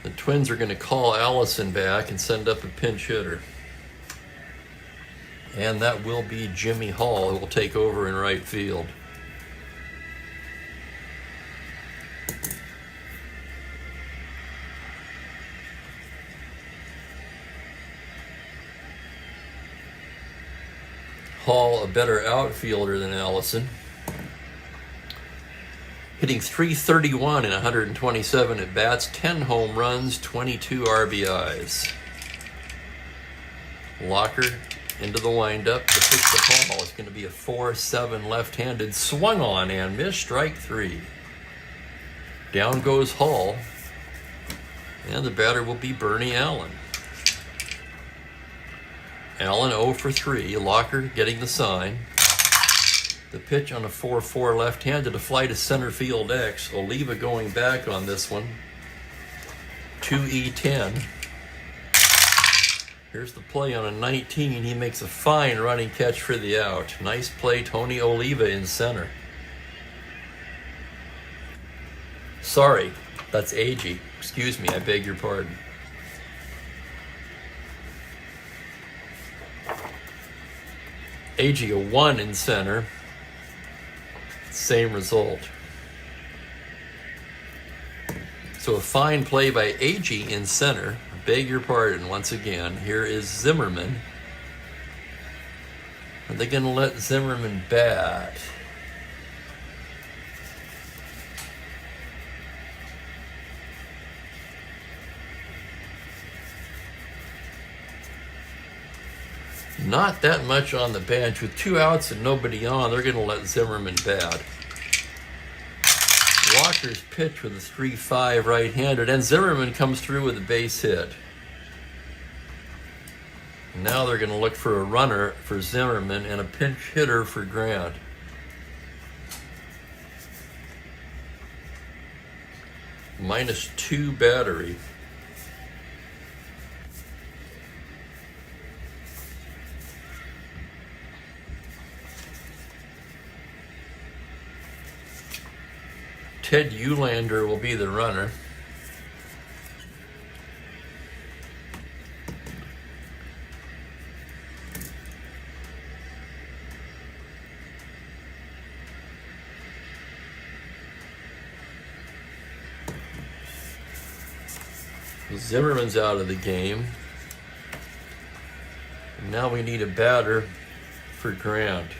The Twins are going to call Allison back and send up a pinch hitter. And that will be Jimmy Hall, who will take over in right field. Hall, a better outfielder than Allison. Hitting .331 in 127 at-bats, 10 home runs, 22 RBIs. Locker into the windup. The pitch to Hall is going to be a 4-7 left-handed. Swung on and missed, strike 3. Down goes Hall. And the batter will be Bernie Allen. Allen 0 for 3. Locker getting the sign. The pitch on a 4-4 left-handed, a fly to center field X. Oliva going back on this one. 2E10. Here's the play on a 19. He makes a fine running catch for the out. Nice play, Tony Oliva in center. Sorry, that's Agee. Excuse me, I beg your pardon. Agee a 1 in center. Same result. So a fine play by Agee in center. Beg your pardon once again. Here is Zimmerman. Are they going to let Zimmerman bat? Not that much on the bench. With 2 outs and nobody on, they're going to let Zimmerman bat. Locker's pitch with a 3-5 right-handed, and Zimmerman comes through with a base hit. Now they're going to look for a runner for Zimmerman and a pinch hitter for Grant. -2 battery. Ted Eulander will be the runner. Zimmerman's out of the game. And now we need a batter for Grant.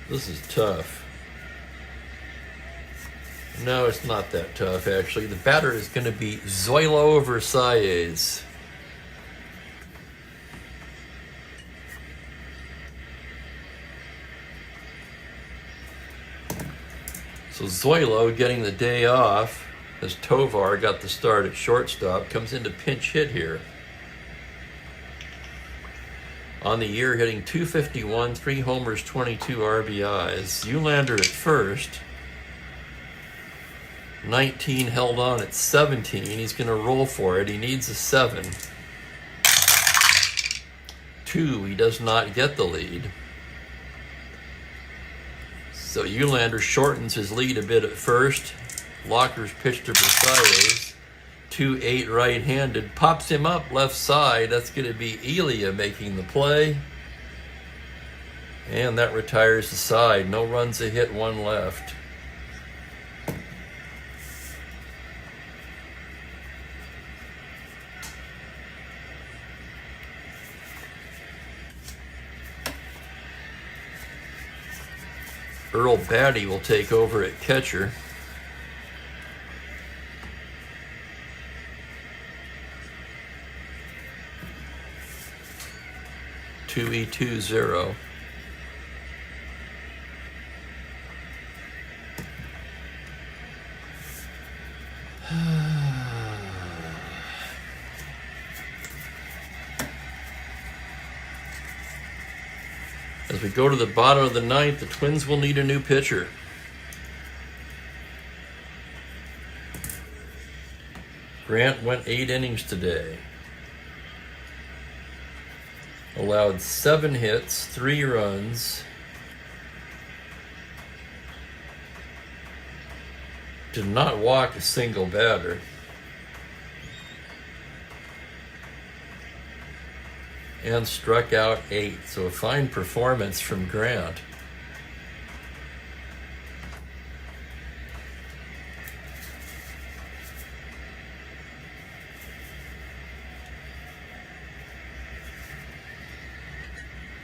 This is tough. No, it's not that tough, actually. The batter is going to be Zoilo Versailles. So Zoilo getting the day off as Tovar got the start at shortstop, comes into pinch hit here. On the year, hitting .251, 3 homers, 22 RBIs. Eulander at first. 19 held on at 17. He's going to roll for it. He needs a 7. 2, he does not get the lead. So Eulander shortens his lead a bit at first. Locker's pitch to Versailles. 2-8 right-handed. Pops him up left side. That's going to be Elia making the play. And that retires the side. No runs, a hit, 1 left. Earl Batty will take over at catcher. (2E20). As we go to the bottom of the ninth, the Twins will need a new pitcher. Grant went 8 innings today. Allowed 7 hits, 3 runs. Did not walk a single batter. And struck out 8. So a fine performance from Grant.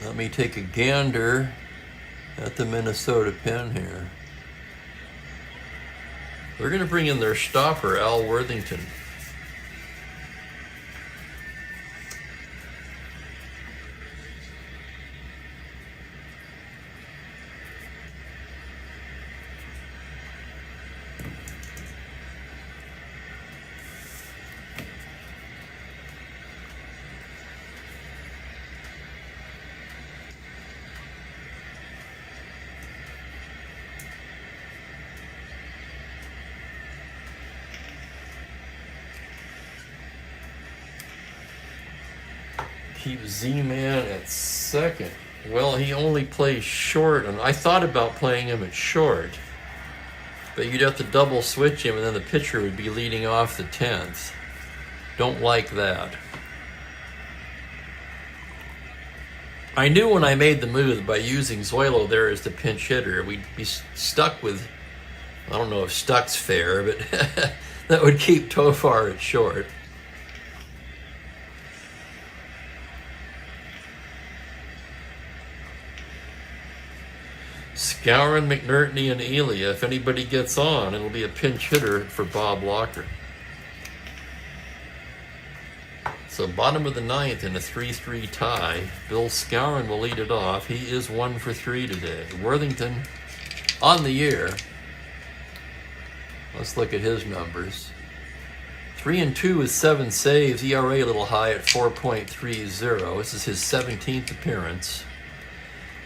Let me take a gander at the Minnesota pen here. They're going to bring in their stopper, Al Worthington. Keep Z-Man at second. Well, he only plays short, and I thought about playing him at short, but you'd have to double switch him, and then the pitcher would be leading off the 10th. Don't like that. I knew when I made the move by using Zoilo there as the pinch hitter, we'd be stuck with, I don't know if stuck's fair, but that would keep Tovar at short. Skowron, McNerney, and Elia. If anybody gets on, it'll be a pinch hitter for Bob Locker. So bottom of the ninth in a 3-3 tie. Bill Skowron will lead it off. He is 1 for 3 today. Worthington on the year. Let's look at his numbers. 3-2 with 7 saves. ERA a little high at 4.30. This is his 17th appearance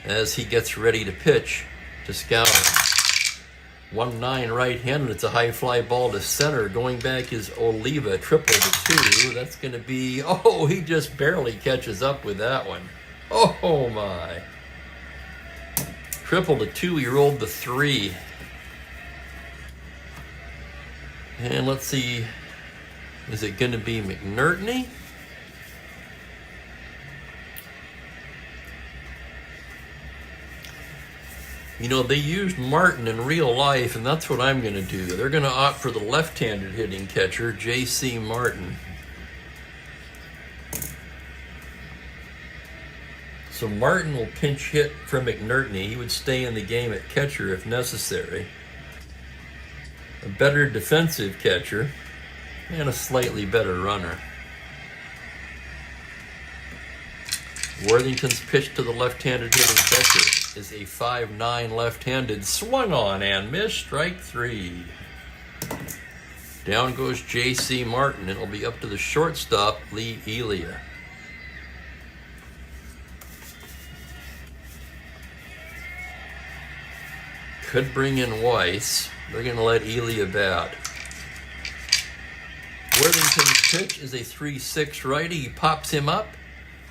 as he gets ready to pitch to Skowron. 1-9 right-handed. It's a high fly ball to center. Going back is Oliva, triple to 2. That's going to be, oh, he just barely catches up with that one. Oh my. Triple to 2, he rolled the 3. And let's see, is it going to be McNerney? You know, they used Martin in real life, and that's what I'm going to do. They're going to opt for the left-handed hitting catcher, J.C. Martin. So Martin will pinch hit for McNerney. He would stay in the game at catcher if necessary. A better defensive catcher and a slightly better runner. Worthington's pitch to the left-handed hitting catcher is a 5-9 left-handed, swung on and missed, strike 3. Down goes J.C. Martin. It'll be up to the shortstop, Lee Elia. Could bring in Weiss. They're going to let Elia bat. Worthington's pitch is a 3-6 righty. He pops him up.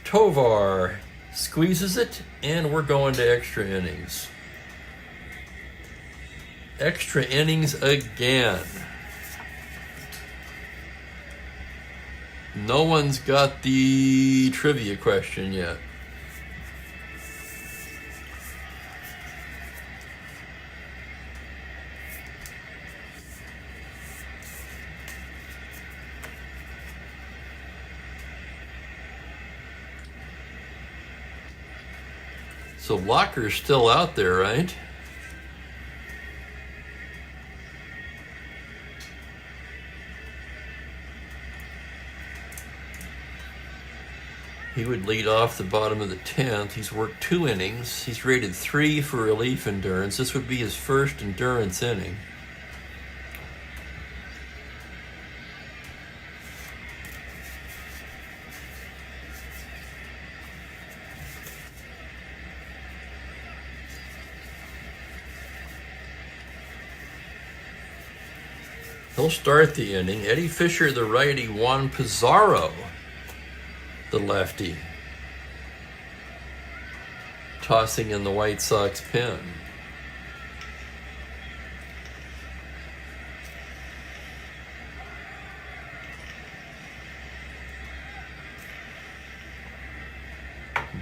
Tovar squeezes it, and we're going to extra innings. Extra innings again. No one's got the trivia question yet. So Locker's still out there, right? He would lead off the bottom of the 10th. He's worked 2 innings. He's rated 3 for relief endurance. This would be his first endurance inning. He'll start the inning. Eddie Fisher, the righty. Juan Pizarro, the lefty, tossing in the White Sox pen.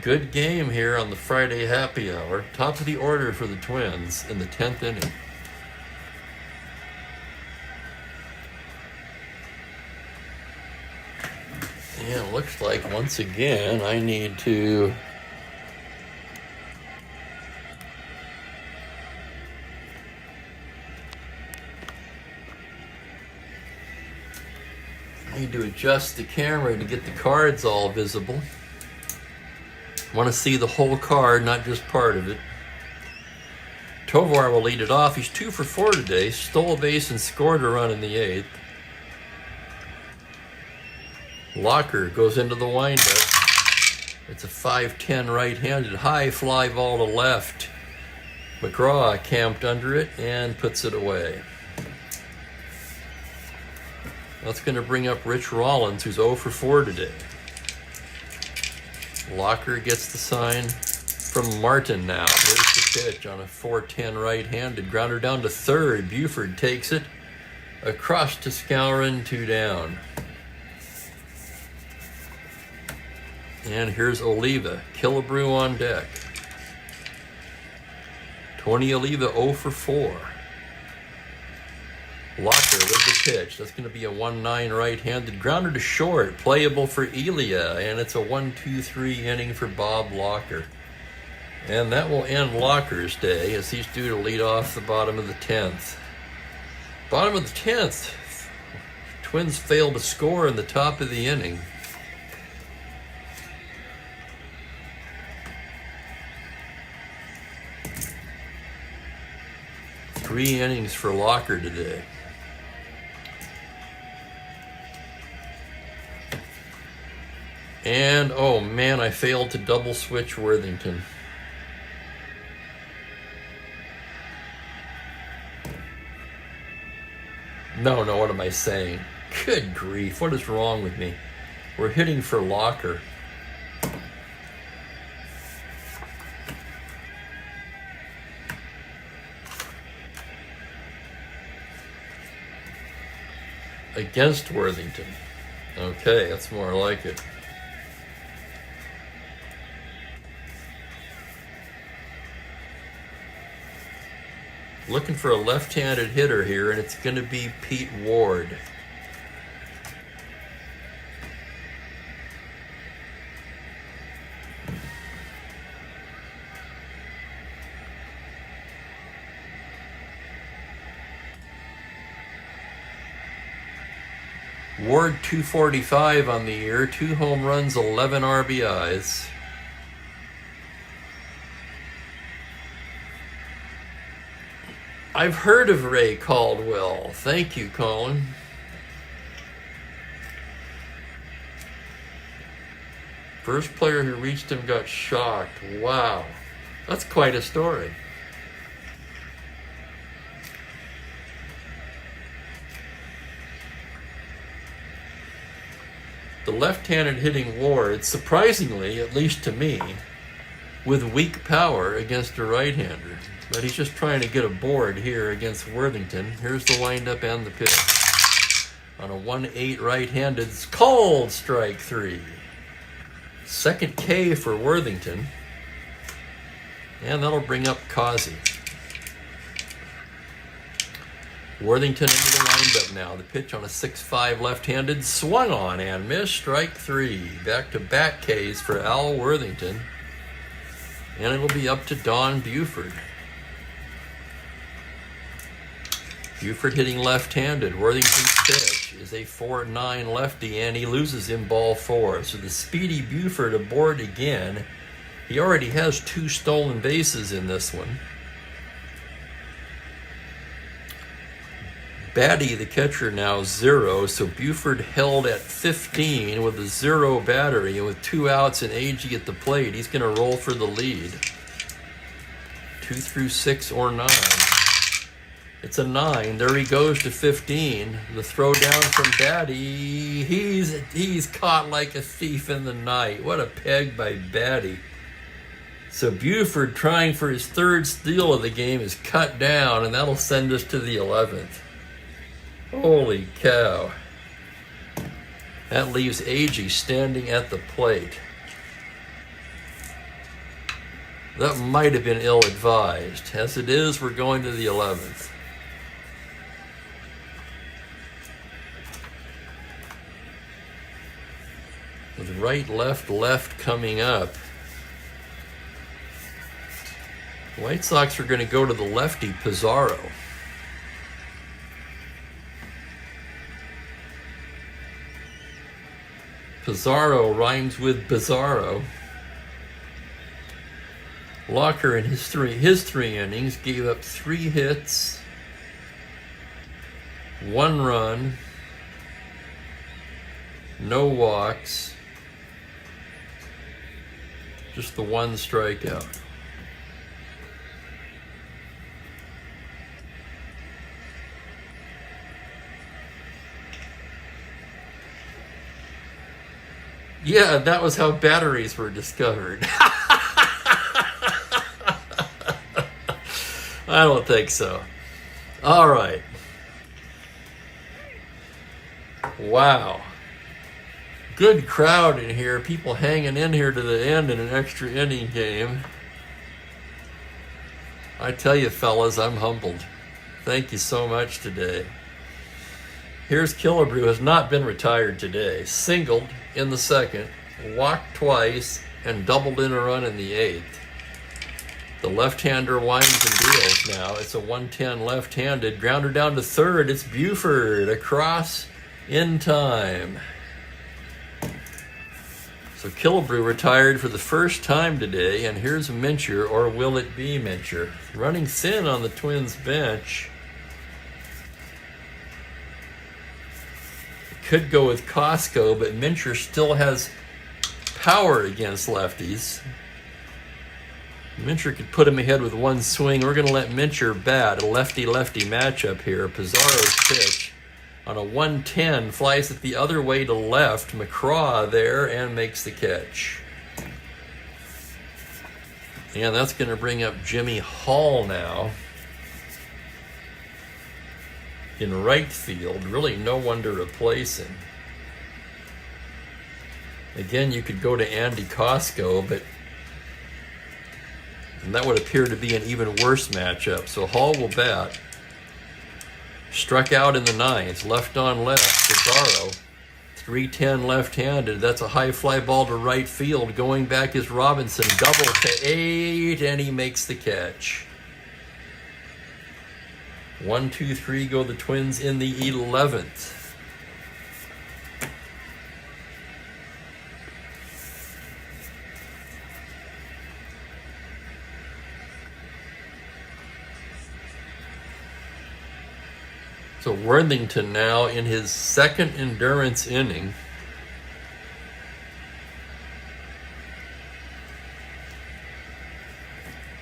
Good game here on the Friday happy hour. Top of the order for the Twins in the 10th inning. Yeah, it looks like once again I need to adjust the camera to get the cards all visible. Want to see the whole card, not just part of it. Tovar will lead it off. He's 2 for 4 today. Stole a base and scored a run in the 8th. Locker goes into the windup. It's a 5-10 right-handed high fly ball to left. McGraw camped under it and puts it away. That's going to bring up Rich Rollins, who's 0 for 4 today. Locker gets the sign from Martin now. There's the pitch on a 4-10 right-handed. Grounder down to third. Buford takes it. Across to Skowron, 2 down. And here's Oliva. Killebrew on deck. Tony Oliva 0 for 4. Locker with the pitch. That's going to be a 1-9 right-handed. Grounder to short. Playable for Elia. And it's a 1-2-3 inning for Bob Locker. And that will end Locker's day, as he's due to lead off the bottom of the 10th. Bottom of the 10th, Twins failed to score in the top of the inning. Three innings for Locker today. And, oh man, I failed to double switch Worthington. No, what am I saying? Good grief, what is wrong with me? We're hitting for Locker. Against Worthington. Okay, that's more like it. Looking for a left-handed hitter here, and it's going to be Pete Ward. Ward 245 on the year, 2 home runs, 11 RBIs. I've heard of Ray Caldwell. Thank you, Colin. First player who reached him got shocked. Wow. That's quite a story. The left-handed hitting Ward, surprisingly, at least to me, with weak power against a right-hander. But he's just trying to get a board here against Worthington. Here's the windup and the pitch. On a 1-8 right-handed, it's called strike 3. Second K for Worthington. And that'll bring up Causey. Worthington into the windup now. The pitch on a 6-5 left-handed, swung on and missed, strike 3. Back-to-back Ks for Al Worthington. And it'll be up to Don Buford. Buford hitting left-handed. Worthington's pitch is a 4-9 lefty, and he loses in ball 4. So the speedy Buford aboard again. He already has 2 stolen bases in this one. Batty, the catcher, now 0, so Buford held at 15 with a 0 battery, and with 2 outs and Agee at the plate, he's going to roll for the lead. 2 through 6 or 9. It's a 9. There he goes to 15. The throw down from Batty. He's caught like a thief in the night. What a peg by Batty. So Buford, trying for his 3rd steal of the game, is cut down, and that'll send us to the 11th. Holy cow. That leaves Agee standing at the plate. That might have been ill-advised. As it is, we're going to the 11th. With right, left coming up. White Sox are going to go to the lefty, Pizarro. Pizarro rhymes with Bizarro. Locker in his three innings gave up 3 hits, 1 run, no walks, just the 1 strikeout. Yeah, that was how batteries were discovered. I don't think so. All right. Wow. Good crowd in here. People hanging in here to the end in an extra inning game. I tell you, fellas, I'm humbled. Thank you so much today. Here's Killebrew, has not been retired today. Singled in the 2nd, walked twice, and doubled in a run in the 8th. The left-hander winds and deals now. It's a 110 left-handed. Grounder down to third. It's Buford across in time. So Killebrew retired for the first time today, and here's Mincher, or will it be Mincher? Running thin on the Twins bench. Could go with Costco, but Mincher still has power against lefties. Mincher could put him ahead with one swing. We're going to let Mincher bat. A lefty-lefty matchup here. Pizarro's pitch on a 110 flies it the other way to left. McCraw there and makes the catch. And that's going to bring up Jimmy Hall now in right field. Really no one to replace him. Again, you could go to Andy Costco, but that would appear to be an even worse matchup. So Hall will bat. Struck out in the ninth, left on left, Pizarro. 310 left-handed. That's a high fly ball to right field. Going back is Robinson. Double to 8, and he makes the catch. 1, 2, 3 go the Twins in the 11th. So Worthington now in his second endurance inning.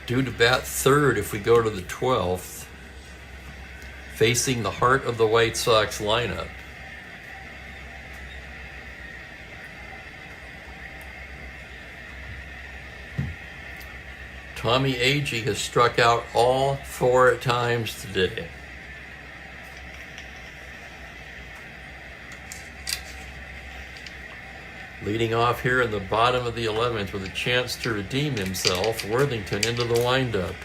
Due to bat third if we go to the 12th. Facing the heart of the White Sox lineup. Tommy Agee has struck out all 4 times today. Leading off here in the bottom of the 11th with a chance to redeem himself, Worthington into the windup.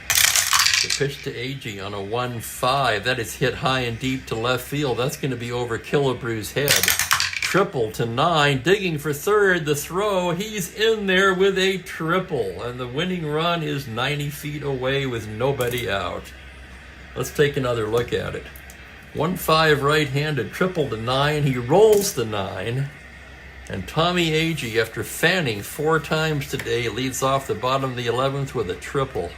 The pitch to Agee on a 1-5. That is hit high and deep to left field. That's going to be over Killebrew's head. Triple to 9, digging for third. The throw, he's in there with a triple. And the winning run is 90 feet away with nobody out. Let's take another look at it. 1-5 right-handed, triple to 9. He rolls the 9. And Tommy Agee, after fanning 4 times today, leads off the bottom of the 11th with a triple.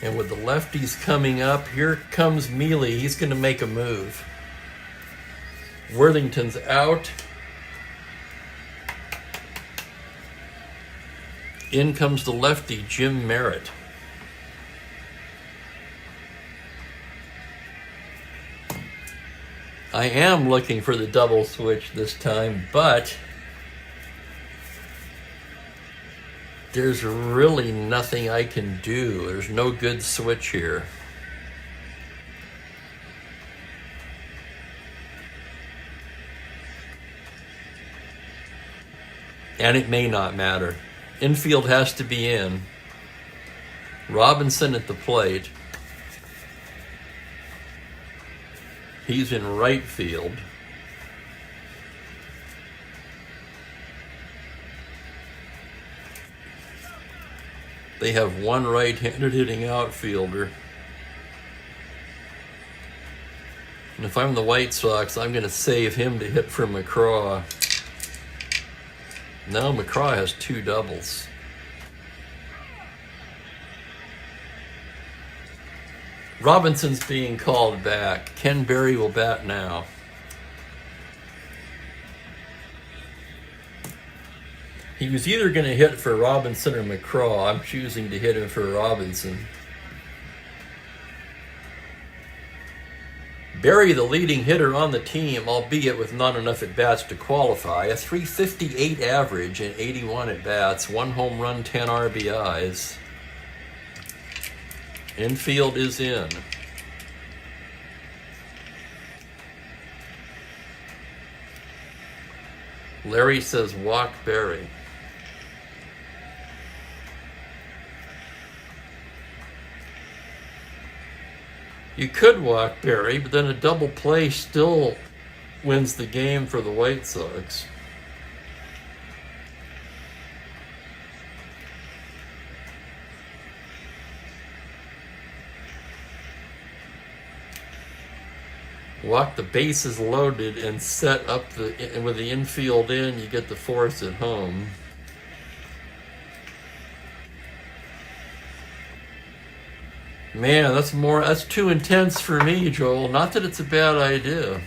And with the lefties coming up, here comes Mealy. He's going to make a move. Worthington's out. In comes the lefty, Jim Merritt. I am looking for the double switch this time, but there's really nothing I can do. There's no good switch here. And it may not matter. Infield has to be in. Robinson at the plate. He's in right field. They have one right-handed hitting outfielder. And if I'm the White Sox, I'm going to save him to hit for McCraw. Now McCraw has 2 doubles. Robinson's being called back. Ken Berry will bat now. He was either going to hit for Robinson or McCraw. I'm choosing to hit him for Robinson. Berry, the leading hitter on the team, albeit with not enough at-bats to qualify. A .358 average in 81 at-bats, 1 home run, 10 RBIs. Infield is in. Larry says walk Berry. You could walk Berry, but then a double play still wins the game for the White Sox. Walk the bases loaded and set up with the infield in, you get the force at home. Man, that's too intense for me, Joel. Not that it's a bad idea.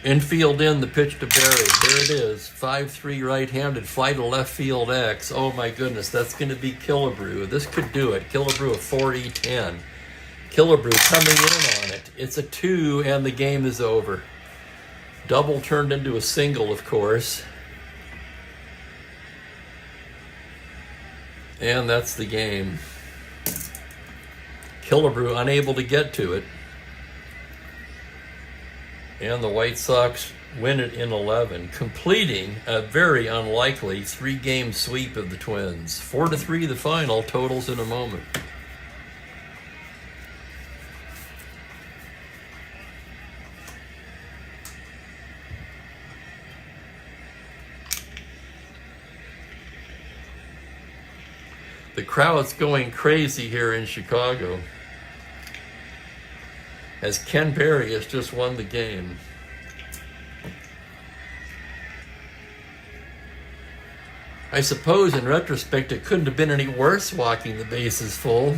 Infield in, the pitch to Berry. There it is. 5-3 right-handed. Fly to left field X. Oh my goodness, that's going to be Killebrew. This could do it. Killebrew a 40-10. Killebrew coming in on it. It's a 2 and the game is over. Double turned into a single, of course. And that's the game. Killebrew unable to get to it. And the White Sox win it in 11, completing a very unlikely 3-game sweep of the Twins. 4-3 the final, totals in a moment. The crowd's going crazy here in Chicago, as Ken Berry has just won the game. I suppose in retrospect it couldn't have been any worse walking the bases full.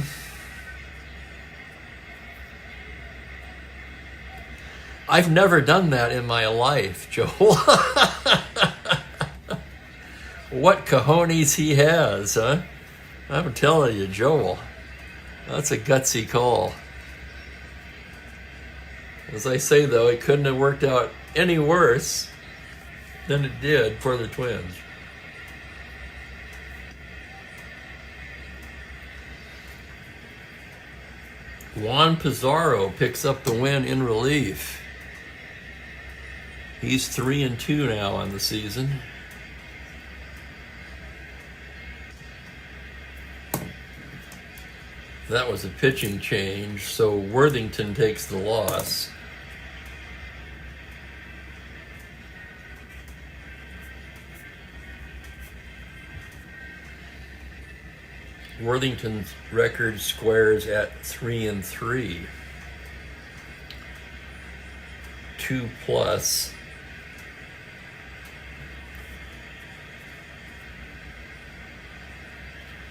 I've never done that in my life, Joel. What cojones he has, huh? I'm telling you, Joel, that's a gutsy call. As I say, though, it couldn't have worked out any worse than it did for the Twins. Juan Pizarro picks up the win in relief. He's 3-2 now on the season. That was a pitching change, so Worthington takes the loss. Worthington's record squares at 3-3. 2+.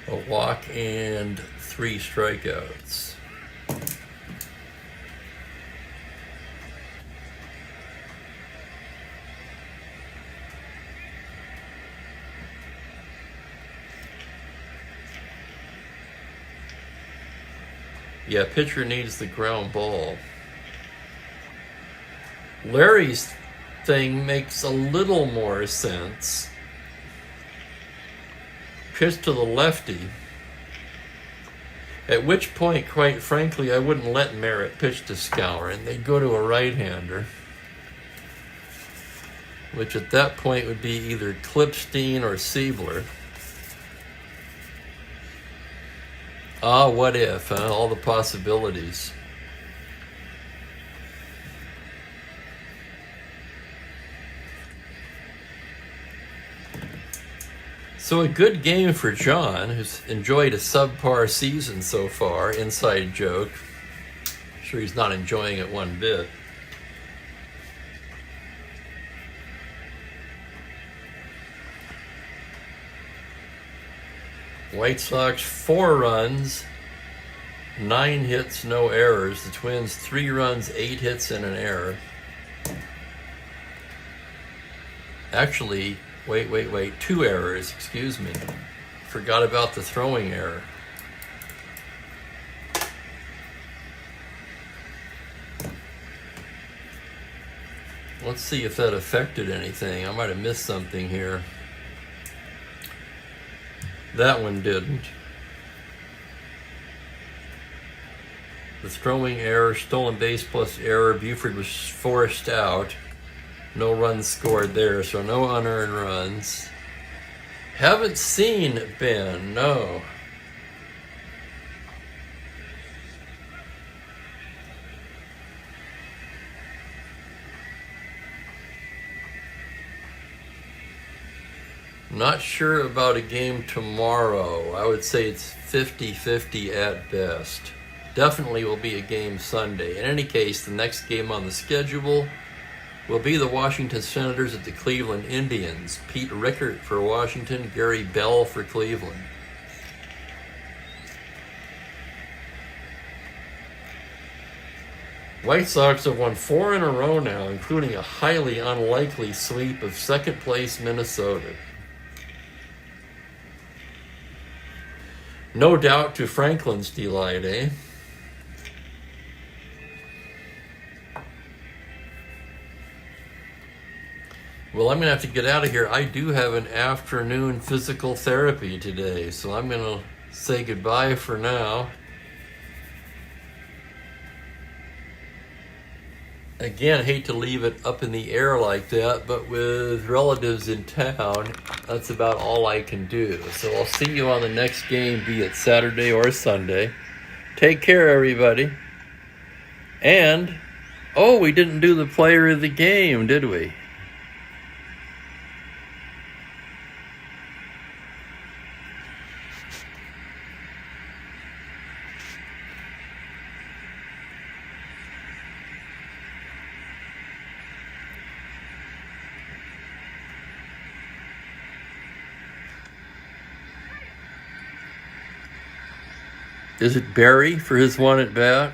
A walk and 3 strikeouts. Yeah, pitcher needs the ground ball. Larry's thing makes a little more sense. Pitch to the lefty. At which point, quite frankly, I wouldn't let Merritt pitch to Skowron. They'd go to a right-hander, which at that point would be either Klipstein or Siebler. Ah, what if, huh? All the possibilities. So a good game for John, who's enjoyed a subpar season so far. Inside joke. I'm sure he's not enjoying it one bit. White Sox 4 runs, 9 hits, no errors. The Twins 3 runs, 8 hits, and an error. Actually, wait, 2 errors, excuse me. Forgot about the throwing error. Let's see if that affected anything. I might have missed something here. That one didn't. The throwing error, stolen base plus error. Buford was forced out. No runs scored there, so no unearned runs. Haven't seen Ben, no. Not sure about a game tomorrow. I would say it's 50-50 at best. Definitely will be a game Sunday. In any case, the next game on the schedule will be the Washington Senators at the Cleveland Indians. Pete Rickert for Washington, Gary Bell for Cleveland. White Sox have won 4 in a row now, including a highly unlikely sweep of second place Minnesota. No doubt to Franklin's delight, eh? Well, I'm going to have to get out of here. I do have an afternoon physical therapy today, so I'm going to say goodbye for now. Again, hate to leave it up in the air like that, but with relatives in town, that's about all I can do. So I'll see you on the next game, be it Saturday or Sunday. Take care, everybody. And, oh, we didn't do the player of the game, did we? Is it Barry for his one at bat?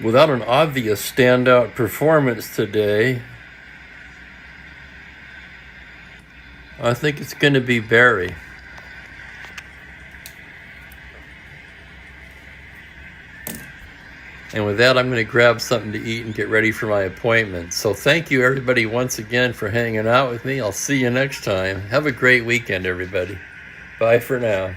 Without an obvious standout performance today, I think it's going to be Barry. And with that, I'm going to grab something to eat and get ready for my appointment. So thank you, everybody, once again for hanging out with me. I'll see you next time. Have a great weekend, everybody. Bye for now.